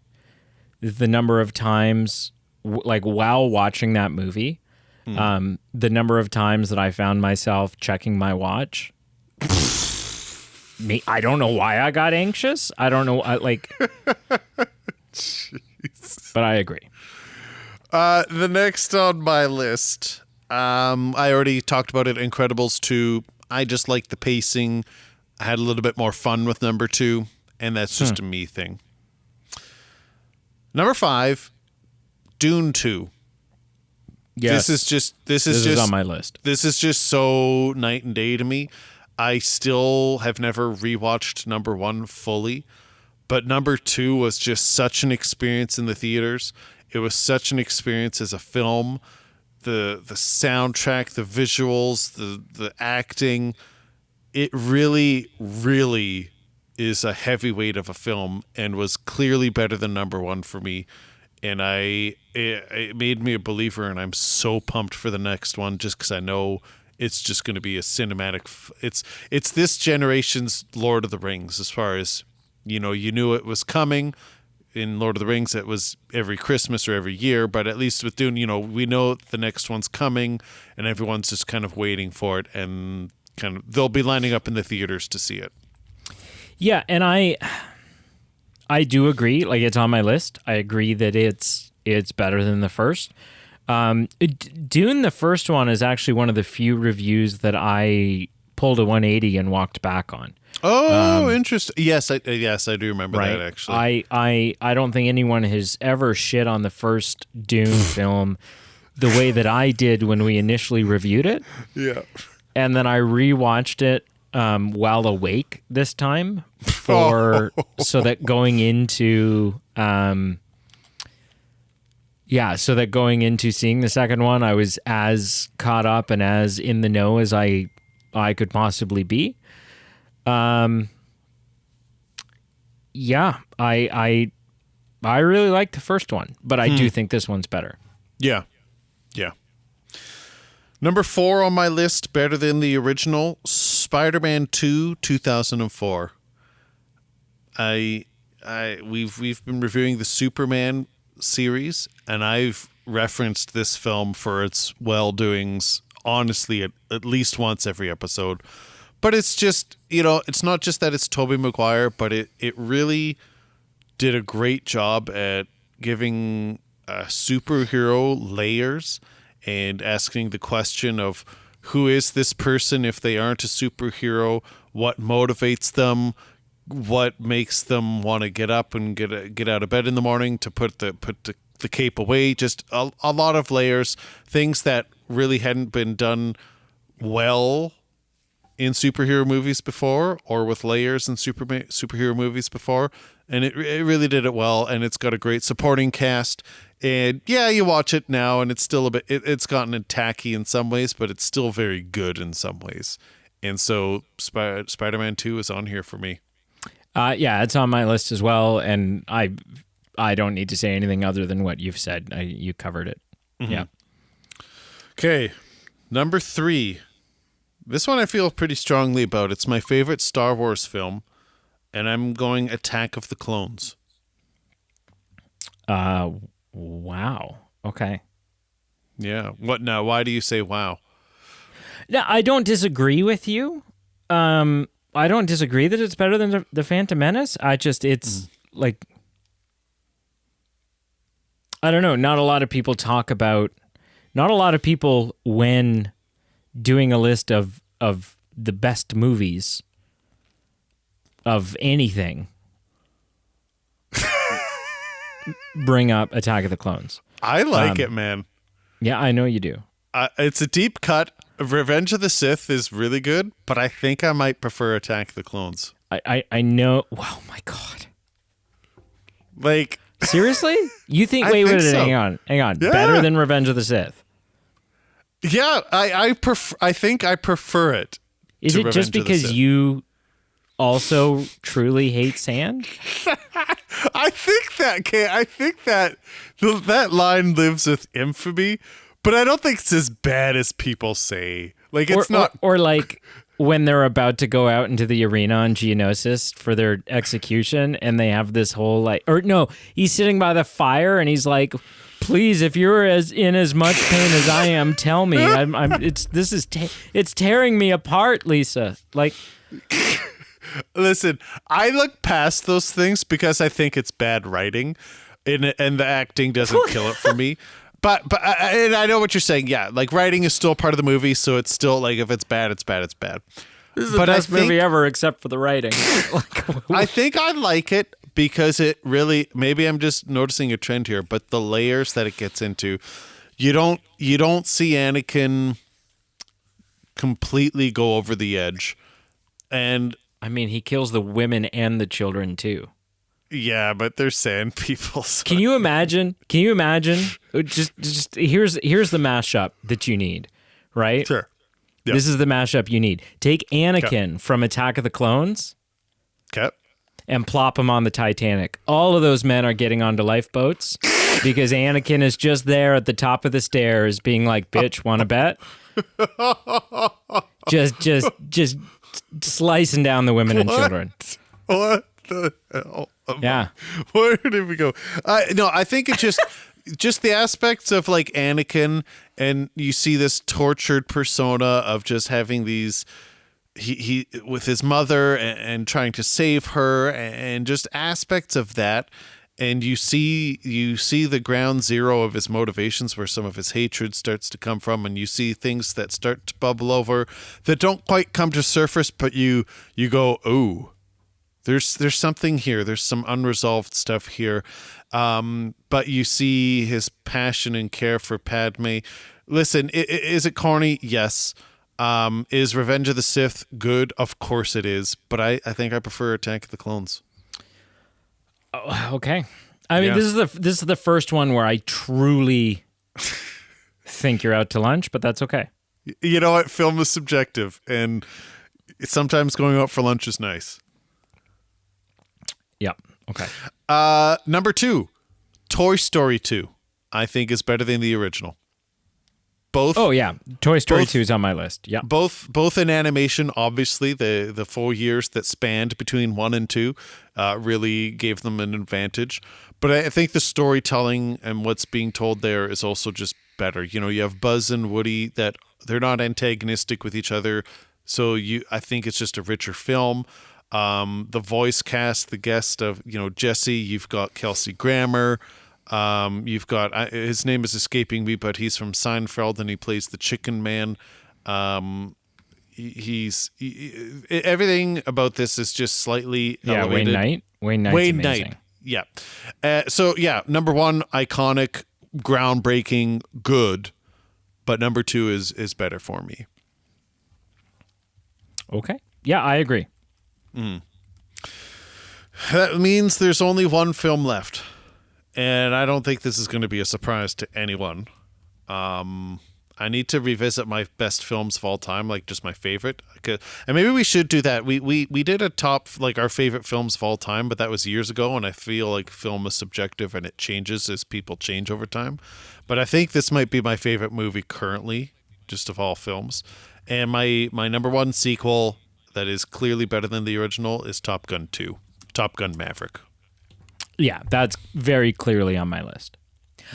the number of times like while watching that movie, the number of times that I found myself checking my watch. I don't know why I got anxious. I don't know. But I agree. The next on my list, I already talked about it. Incredibles 2. I just like the pacing. I had a little bit more fun with number 2, and that's just a me thing. Number 5, Dune 2. Yes. This is on my list. This is just so night and day to me. I still have never rewatched number 1 fully, but number 2 was just such an experience in the theaters. It was such an experience as a film. The soundtrack, the visuals, the acting, it really, really is a heavyweight of a film and was clearly better than number 1 for me. And it made me a believer, and I'm so pumped for the next one just because I know it's just going to be a cinematic. It's this generation's Lord of the Rings, as far as, you knew it was coming. In Lord of the Rings, it was every Christmas or every year, but at least with Dune, we know the next one's coming, and everyone's just kind of waiting for it, and they'll be lining up in the theaters to see it. Yeah, and I do agree. Like, it's on my list. I agree that it's better than the first. Dune, the first one, is actually one of the few reviews that I pulled a 180 and walked back on. Oh, interesting. Yes, I do remember that, actually. I don't think anyone has ever shit on the first Dune film the way that I did when we initially reviewed it. Yeah. And then I rewatched it while awake this time so that going into seeing the second one, I was as caught up and as in the know as I could possibly be. I really like the first one, but I do think this one's better. Yeah. Number 4 on my list, better than the original, Spider-Man 2, 2004. We've been reviewing the Superman series, and I've referenced this film for its well-doings, honestly, at least once every episode. But it's just, it's not just that it's Tobey Maguire, but it really did a great job at giving a superhero layers and asking the question of who is this person if they aren't a superhero, what motivates them, what makes them want to get up and get out of bed in the morning to put the cape away. Just a lot of layers, things that really hadn't been done well in superhero movies before, or with layers in superhero movies before, and it really did it well. And it's got a great supporting cast. And yeah, you watch it now, and it's still a bit. It's gotten tacky in some ways, but it's still very good in some ways. And so, Spider-Man 2 is on here for me. Yeah, it's on my list as well, and I don't need to say anything other than what you've said. You covered it. Mm-hmm. Yeah. Okay, number 3. This one I feel pretty strongly about. It's my favorite Star Wars film, and I'm going Attack of the Clones. Wow. Okay. Yeah. What now? Why do you say wow? No, I don't disagree with you. I don't disagree that it's better than the Phantom Menace. It's like, I don't know. Not a lot of people when doing a list of the best movies of anything bring up Attack of the Clones. I like it, man. Yeah, I know you do. It's a deep cut. Revenge of the Sith is really good, but I think I might prefer Attack of the Clones. I know. Oh my God. Like, seriously? You think? Wait, so. Hang on. Yeah. Better than Revenge of the Sith? Yeah, I think I prefer it. Is it just because you also truly hate sand? I think that that line lives with infamy, but I don't think it's as bad as people say. Like, it's not, or like when they're about to go out into the arena on Geonosis for their execution, and they have this whole he's sitting by the fire and he's like, "Please, if you're in as much pain as I am, tell me. It's tearing me apart, Lisa." Like, listen, I look past those things because I think it's bad writing, and the acting doesn't kill it for me. But and I know what you're saying. Yeah, like, writing is still part of the movie, so it's still like, if it's bad, it's bad. It's bad. This is the best movie ever, except for the writing. I think I like it because it really, maybe I'm just noticing a trend here, but the layers that it gets into, you don't see Anakin completely go over the edge, and I mean, he kills the women and the children too. Yeah, but they're sand people. So. Can you imagine? Just here's the mashup that you need, right? Sure. Yep. This is the mashup you need. Take Anakin from Attack of the Clones. Okay. And plop him on the Titanic. All of those men are getting onto lifeboats because Anakin is just there at the top of the stairs being like, "Bitch, want to bet?" just slicing down the women and children. What the hell? Yeah. Where did we go? No, I think it's just the aspects of like Anakin, and you see this tortured persona of just having these, he with his mother and trying to save her, and just aspects of that. And you see the ground zero of his motivations, where some of his hatred starts to come from, and you see things that start to bubble over that don't quite come to surface, but you go, "Ooh, there's something here. There's some unresolved stuff here." But you see his passion and care for Padme. Listen, is it corny? Yes. Is Revenge of the Sith good? Of course it is. But I think I prefer Attack of the Clones. Oh, okay. I mean, this is the first one where I truly think you're out to lunch, but that's okay. You know what? Film is subjective, and sometimes going out for lunch is nice. Yeah. Okay. Number 2, Toy Story 2, I think is better than the original. Both. Oh yeah, Toy Story 2 is on my list. Yeah. Both in animation, obviously the 4 years that spanned between 1 and 2 really gave them an advantage. But I think the storytelling and what's being told there is also just better. You know, you have Buzz and Woody that they're not antagonistic with each other, so I think it's just a richer film. The voice cast, the guest of, Jesse, you've got Kelsey Grammer. You've got, his name is escaping me, but he's from Seinfeld and he plays the Chicken Man. Everything about this is just slightly elevated. Wayne Knight's amazing. Knight. Yeah. So yeah, number 1, iconic, groundbreaking, good, but number 2 is better for me. Okay. Yeah, I agree. That means there's only one film left. And I don't think this is going to be a surprise to anyone. I need to revisit my best films of all time, like just my favorite. And maybe we should do that. We did a top, like our favorite films of all time, but that was years ago, and I feel like film is subjective and it changes as people change over time. But I think this might be my favorite movie currently, just of all films. And my number one sequel that is clearly better than the original is Top Gun 2, Top Gun Maverick. Yeah, that's very clearly on my list.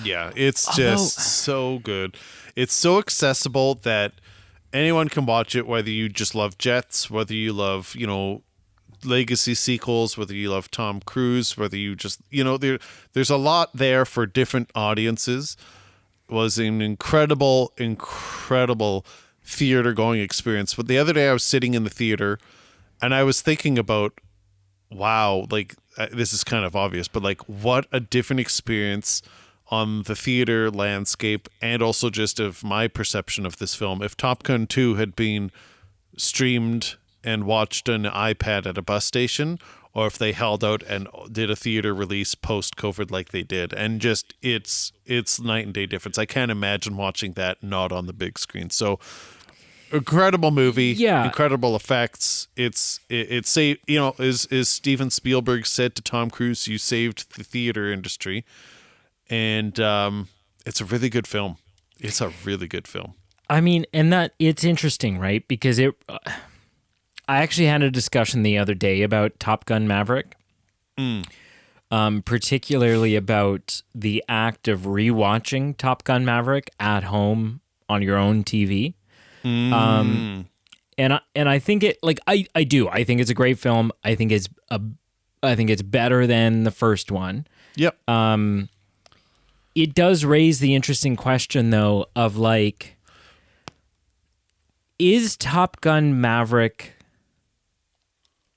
Yeah, it's just so good. It's so accessible that anyone can watch it, whether you just love jets, whether you love, legacy sequels, whether you love Tom Cruise, whether you just, there's a lot there for different audiences. It was an incredible theater going experience. But the other day I was sitting in the theater and I was thinking about, wow, like this is kind of obvious, but like what a different experience on the theater landscape and also just of my perception of this film. If Top Gun 2 had been streamed and watched on an iPad at a bus station, or if they held out and did a theater release post-COVID like they did, and just it's night and day difference. I can't imagine watching that not on the big screen. So incredible movie, incredible effects. It's as Steven Spielberg said to Tom Cruise, you saved the theater industry. And it's a really good film. It's a really good film. I mean, and that it's interesting, right? Because I actually had a discussion the other day about Top Gun Maverick, particularly about the act of rewatching Top Gun Maverick at home on your own TV. And I think it I do. I think it's a great film. I think it's better than the first one. Yep. It does raise the interesting question, though, of like, is Top Gun Maverick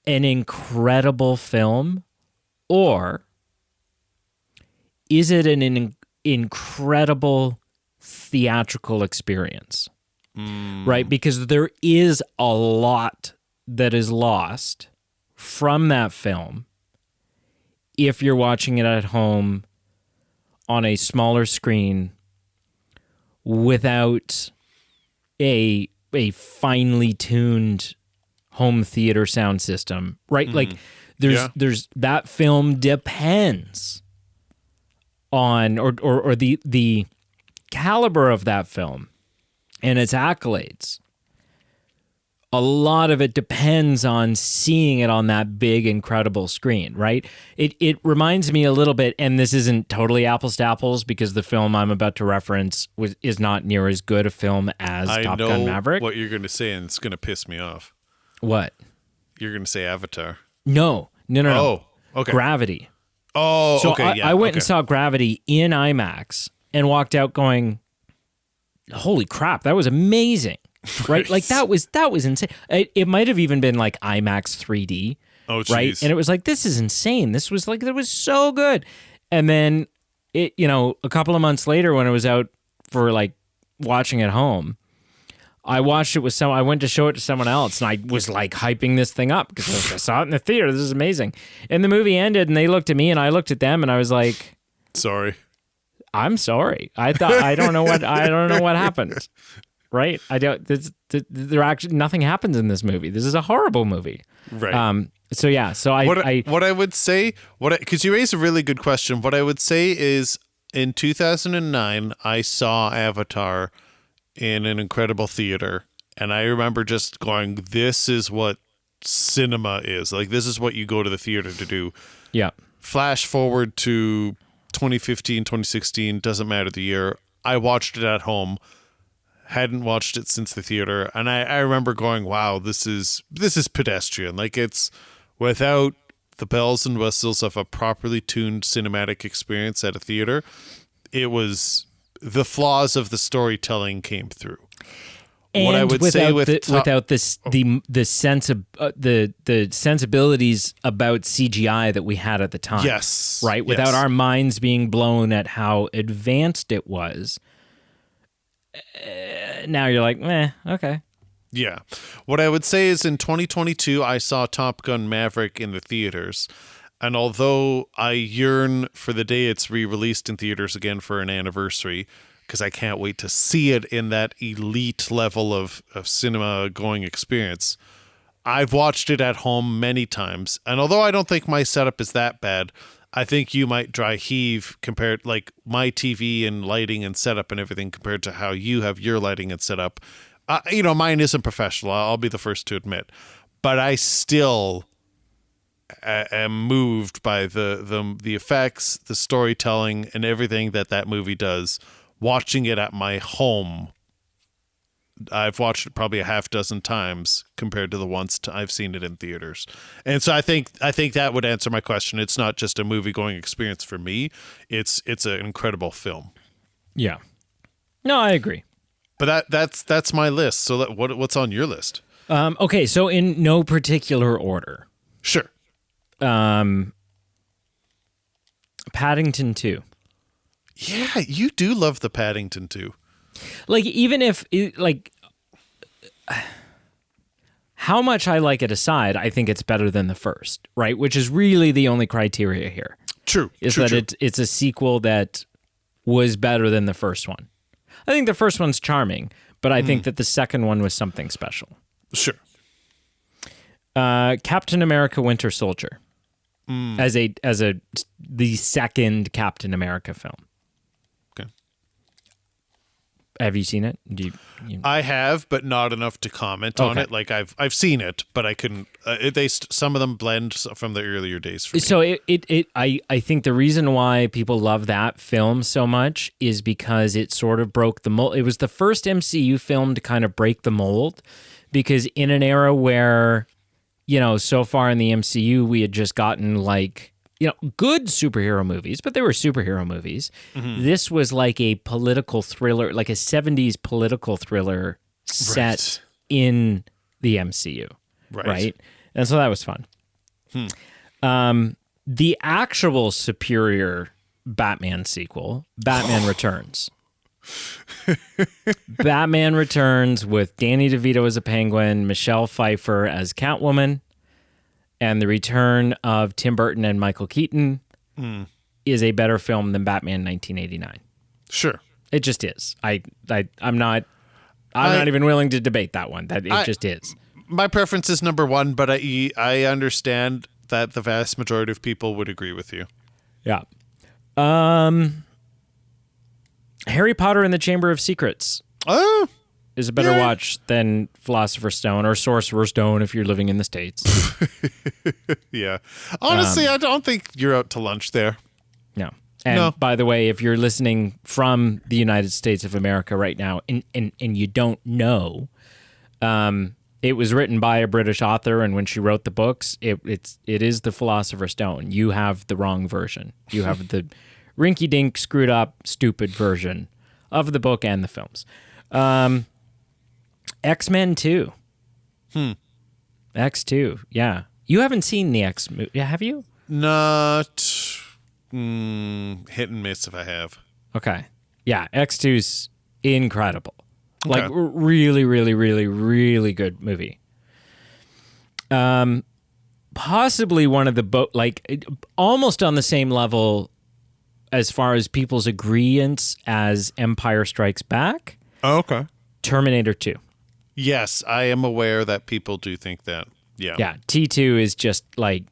an incredible film, or is it an incredible theatrical experience? Right? Because there is a lot that is lost from that film if you're watching it at home on a smaller screen without a finely tuned home theater sound system, right? Like there's that film depends on or the caliber of that film and its accolades. A lot of it depends on seeing it on that big, incredible screen, right? It reminds me a little bit, and this isn't totally apples to apples because the film I'm about to reference is not near as good a film as Top Gun Maverick. I know what you're going to say, and it's going to piss me off. What? You're going to say Avatar. No. Oh, okay. Gravity. Oh, so okay. I went and saw Gravity in IMAX and walked out going, holy crap, that was amazing. Right? Like that was insane. It might have even been like IMAX 3D. Oh, geez. Right? And it was like, this is insane. This was like, that was so good. And then it, a couple of months later when it was out for like watching at home, I watched it with I went to show it to someone else and I was like hyping this thing up because I saw it in the theater. This is amazing. And the movie ended and they looked at me and I looked at them and I was like, sorry. I'm sorry. I don't know what happened. Right? There actually nothing happens in this movie. This is a horrible movie. Right. So yeah. So what I would say, because you raised a really good question. What I would say is, in 2009, I saw Avatar in an incredible theater, and I remember just going, "This is what cinema is. Like, this is what you go to the theater to do." Yeah. Flash forward to 2015, 2016, doesn't matter the year. I watched it at home. Hadn't watched it since the theater, and I remember going, wow, this is pedestrian. Like, it's without the bells and whistles of a properly tuned cinematic experience at a theater. It was the flaws of the storytelling came through. And what I would say without the sense of the sensibilities about CGI that we had at the time. Yes. Right? Without our minds being blown at how advanced it was. Now you're like, okay. Yeah. What I would say is in 2022, I saw Top Gun Maverick in the theaters. And although I yearn for the day it's re-released in theaters again for an anniversary, because I can't wait to see it in that elite level of cinema going experience, I've watched it at home many times. And although I don't think my setup is that bad, I think you might dry heave compared, like my TV and lighting and setup and everything compared to how you have your lighting and setup. Mine isn't professional. I'll be the first to admit, but I still am moved by the effects, the storytelling, and everything that movie does. Watching it at my home, I've watched it probably a half dozen times compared to the once I've seen it in theaters. And so I think that would answer my question. It's not just a movie going experience for me. It's an incredible film. Yeah. No, I agree. But that's my list. So what's on your list? Okay, so in no particular order. Sure. Paddington 2. Yeah, you do love the Paddington 2. Like, even if, how much I like it aside, I think it's better than the first, right? Which is really the only criteria here. True. Is true, that true. it's a sequel that was better than the first one. I think the first one's charming, but I think that the second one was something special. Sure. Captain America Winter Soldier. As the second Captain America film. Okay. Have you seen it? I have, but not enough to comment on it. Like I've seen it, but I couldn't. Some of them blend from the earlier days for me. So I think the reason why people love that film so much is because it sort of broke the mold. It was the first MCU film to kind of break the mold, because in an era where, so far in the MCU, we had just gotten good superhero movies, but they were superhero movies. Mm-hmm. This was like a political thriller, like a 70s political thriller set in the MCU. Right. And so that was fun. The actual superior Batman sequel, Batman Returns. Batman Returns with Danny DeVito as a Penguin, Michelle Pfeiffer as Catwoman, and the return of Tim Burton and Michael Keaton is a better film than Batman 1989. Sure. It just is. I'm not even willing to debate that one. It just is. My preference is number one, but I understand that the vast majority of people would agree with you. Yeah. Harry Potter and the Chamber of Secrets is a better watch than Philosopher's Stone or Sorcerer's Stone if you're living in the States. Yeah. Honestly, I don't think you're out to lunch there. No. And by the way, if you're listening from the United States of America right now and you don't know, it was written by a British author, and when she wrote the books, it is the Philosopher's Stone. You have the wrong version. You have the rinky-dink, screwed up, stupid version of the book and the films. X-Men 2. X2, yeah. You haven't seen the X movie, have you? Not hit and miss if I have. Okay. Yeah, X2's incredible. Okay. Like, really, really, really, really good movie. Possibly one of the almost on the same level as far as people's agreeance as Empire Strikes Back. Oh, okay. Terminator 2. Yes, I am aware that people do think that. Yeah. Yeah, T2 is just like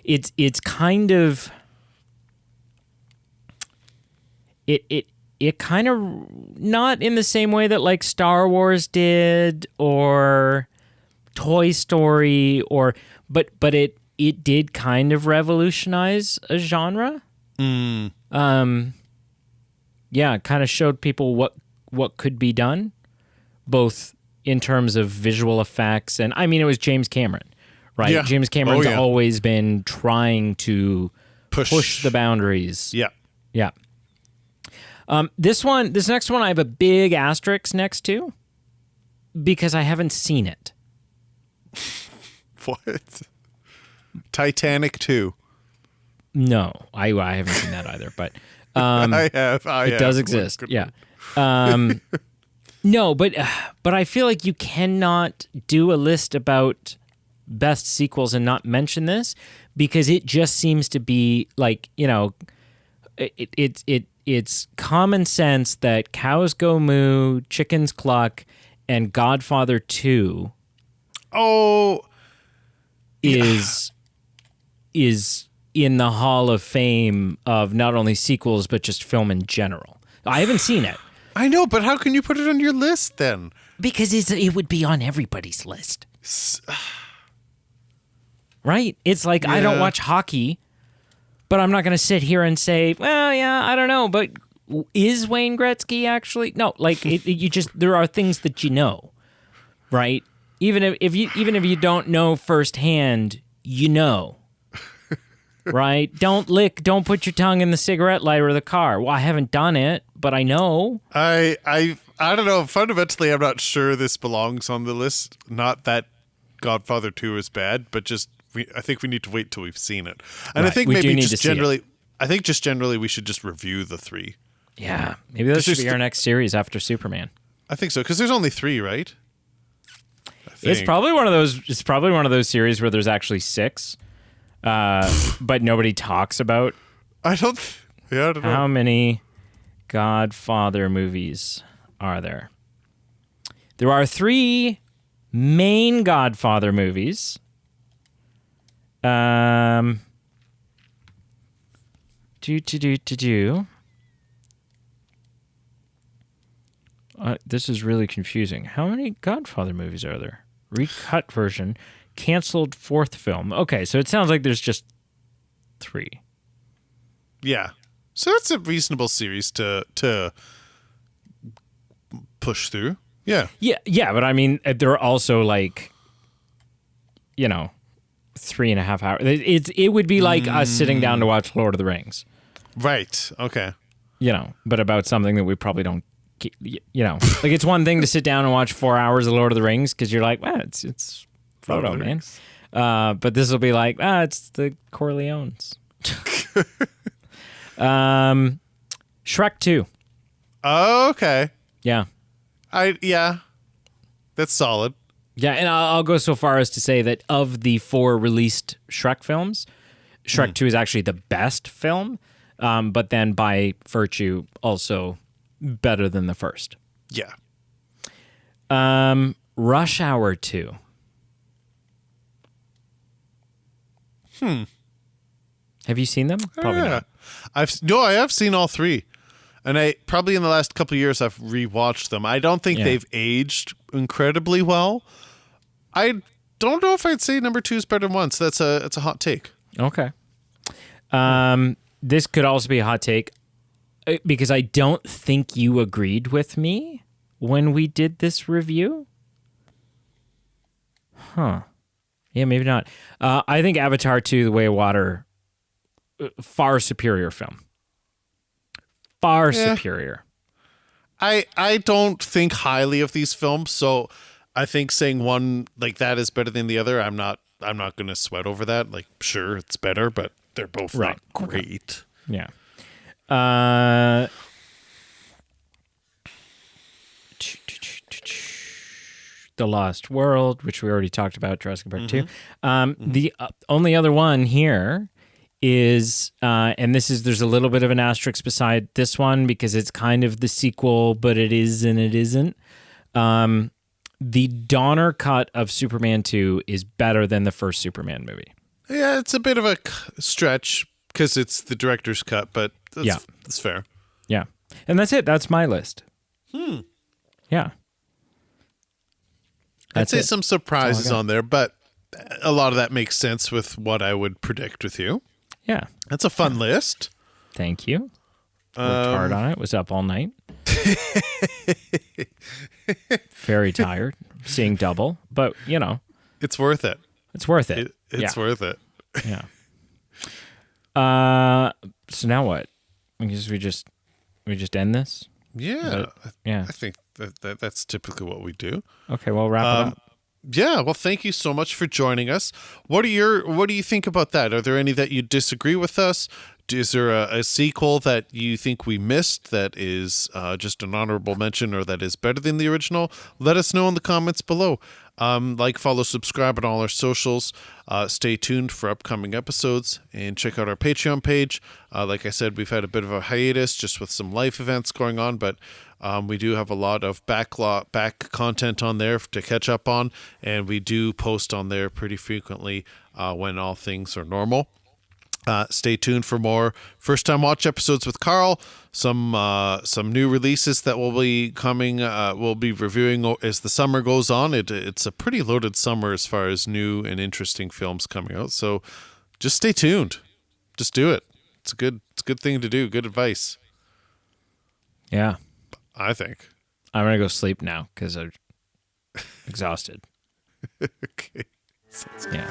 it's kind of it kind of not in the same way that like Star Wars did or Toy Story but it did kind of revolutionize a genre. Yeah, kind of showed people what could be done, both in terms of visual effects and it was James Cameron, right? Yeah. James Cameron's always been trying to push the boundaries. Yeah. Yeah. This next one I have a big asterisk next to because I haven't seen it. What? Titanic 2. No, I haven't seen that either, but I have. it does exist. Yeah. No, but I feel like you cannot do a list about best sequels and not mention this, because it just seems to be like, it's common sense that Cows Go Moo, Chickens Cluck, and Godfather 2 Oh, is in the Hall of Fame of not only sequels but just film in general. I haven't seen it. I know, but how can you put it on your list then? Because it would be on everybody's list. Right? It's like, I don't watch hockey, but I'm not going to sit here and say, well, yeah, I don't know, but is Wayne Gretzky actually? No, like you just, there are things that you know, right? Even if you don't know firsthand, you know. Right? Don't put your tongue in the cigarette lighter of the car. Well, I haven't done it, but I know. I don't know. Fundamentally, I'm not sure this belongs on the list. Not that Godfather 2 is bad, but just I think we need to wait till we've seen it. And Right. I think We maybe do need just to see generally, I think just generally we should just review the 3. Yeah. Maybe that should be our next series after Superman. I think so, because there's only 3, right? It's probably one of those. It's probably one of those series where there's actually 6, but nobody talks about. I don't know. How many Godfather movies are there? There are 3 main Godfather movies. This is really confusing. How many Godfather movies are there? Recut version, canceled 4th film. Okay, so it sounds like there's just 3. Yeah. So that's a reasonable series to push through. Yeah. Yeah, but I mean, they're also like, 3.5 hours. It would be like us sitting down to watch Lord of the Rings. Right. Okay. But about something that we probably don't, like it's one thing to sit down and watch 4 hours of Lord of the Rings because you're like, well, it's Frodo, man. But this will be like, it's the Corleones. Shrek 2. Oh, okay. Yeah. That's solid. Yeah, and I'll go so far as to say that of the 4 released Shrek films, Shrek 2 is actually the best film, but then by virtue also better than the first. Yeah. Rush Hour 2. Have you seen them? Probably not. I have seen all 3. And I probably in the last couple of years I've rewatched them. I don't think they've aged incredibly well. I don't know if I'd say number 2 is better than 1. So it's a hot take. Okay. This could also be a hot take because I don't think you agreed with me when we did this review. Huh. Yeah, maybe not. I think Avatar 2, The Way of Water, far superior film. Far superior. I don't think highly of these films, so I think saying one like that is better than the other, I'm not going to sweat over that. Like, sure, it's better, but they're both not great. Yeah. The Lost World, which we already talked about, Jurassic Park 2. The only other one here is, and there's a little bit of an asterisk beside this one because it's kind of the sequel, but it is and it isn't. The Donner cut of Superman 2 is better than the first Superman movie. Yeah, it's a bit of a stretch because it's the director's cut, but that's fair. Yeah. And that's it. That's my list. Yeah. I'd say some surprises on there, but a lot of that makes sense with what I would predict with you. Yeah. That's a fun list. Thank you. Worked hard on it. Was up all night. Very tired. Seeing double. But, it's worth it. It's worth it. It's worth it. Yeah. So now what? I guess we just end this? Yeah. Yeah. I think that's typically what we do. Okay, well, wrap it up. Yeah, well, thank you so much for joining us. What do you think about that? Are there any that you disagree with us? is there a sequel that you think we missed that is just an honorable mention or that is better than the original? Let us know in the comments below. Like, follow, subscribe on all our socials. Stay tuned for upcoming episodes and check out our Patreon page. Like I said, we've had a bit of a hiatus just with some life events going on, but we do have a lot of back content on there to catch up on, and we do post on there pretty frequently when all things are normal. Stay tuned for more first time watch episodes with Carl. Some new releases that will be coming. We'll be reviewing as the summer goes on. It's a pretty loaded summer as far as new and interesting films coming out. So just stay tuned. Just do it. It's a good thing to do. Good advice. Yeah. I think. I'm going to go sleep now because I'm exhausted. Okay. Yeah.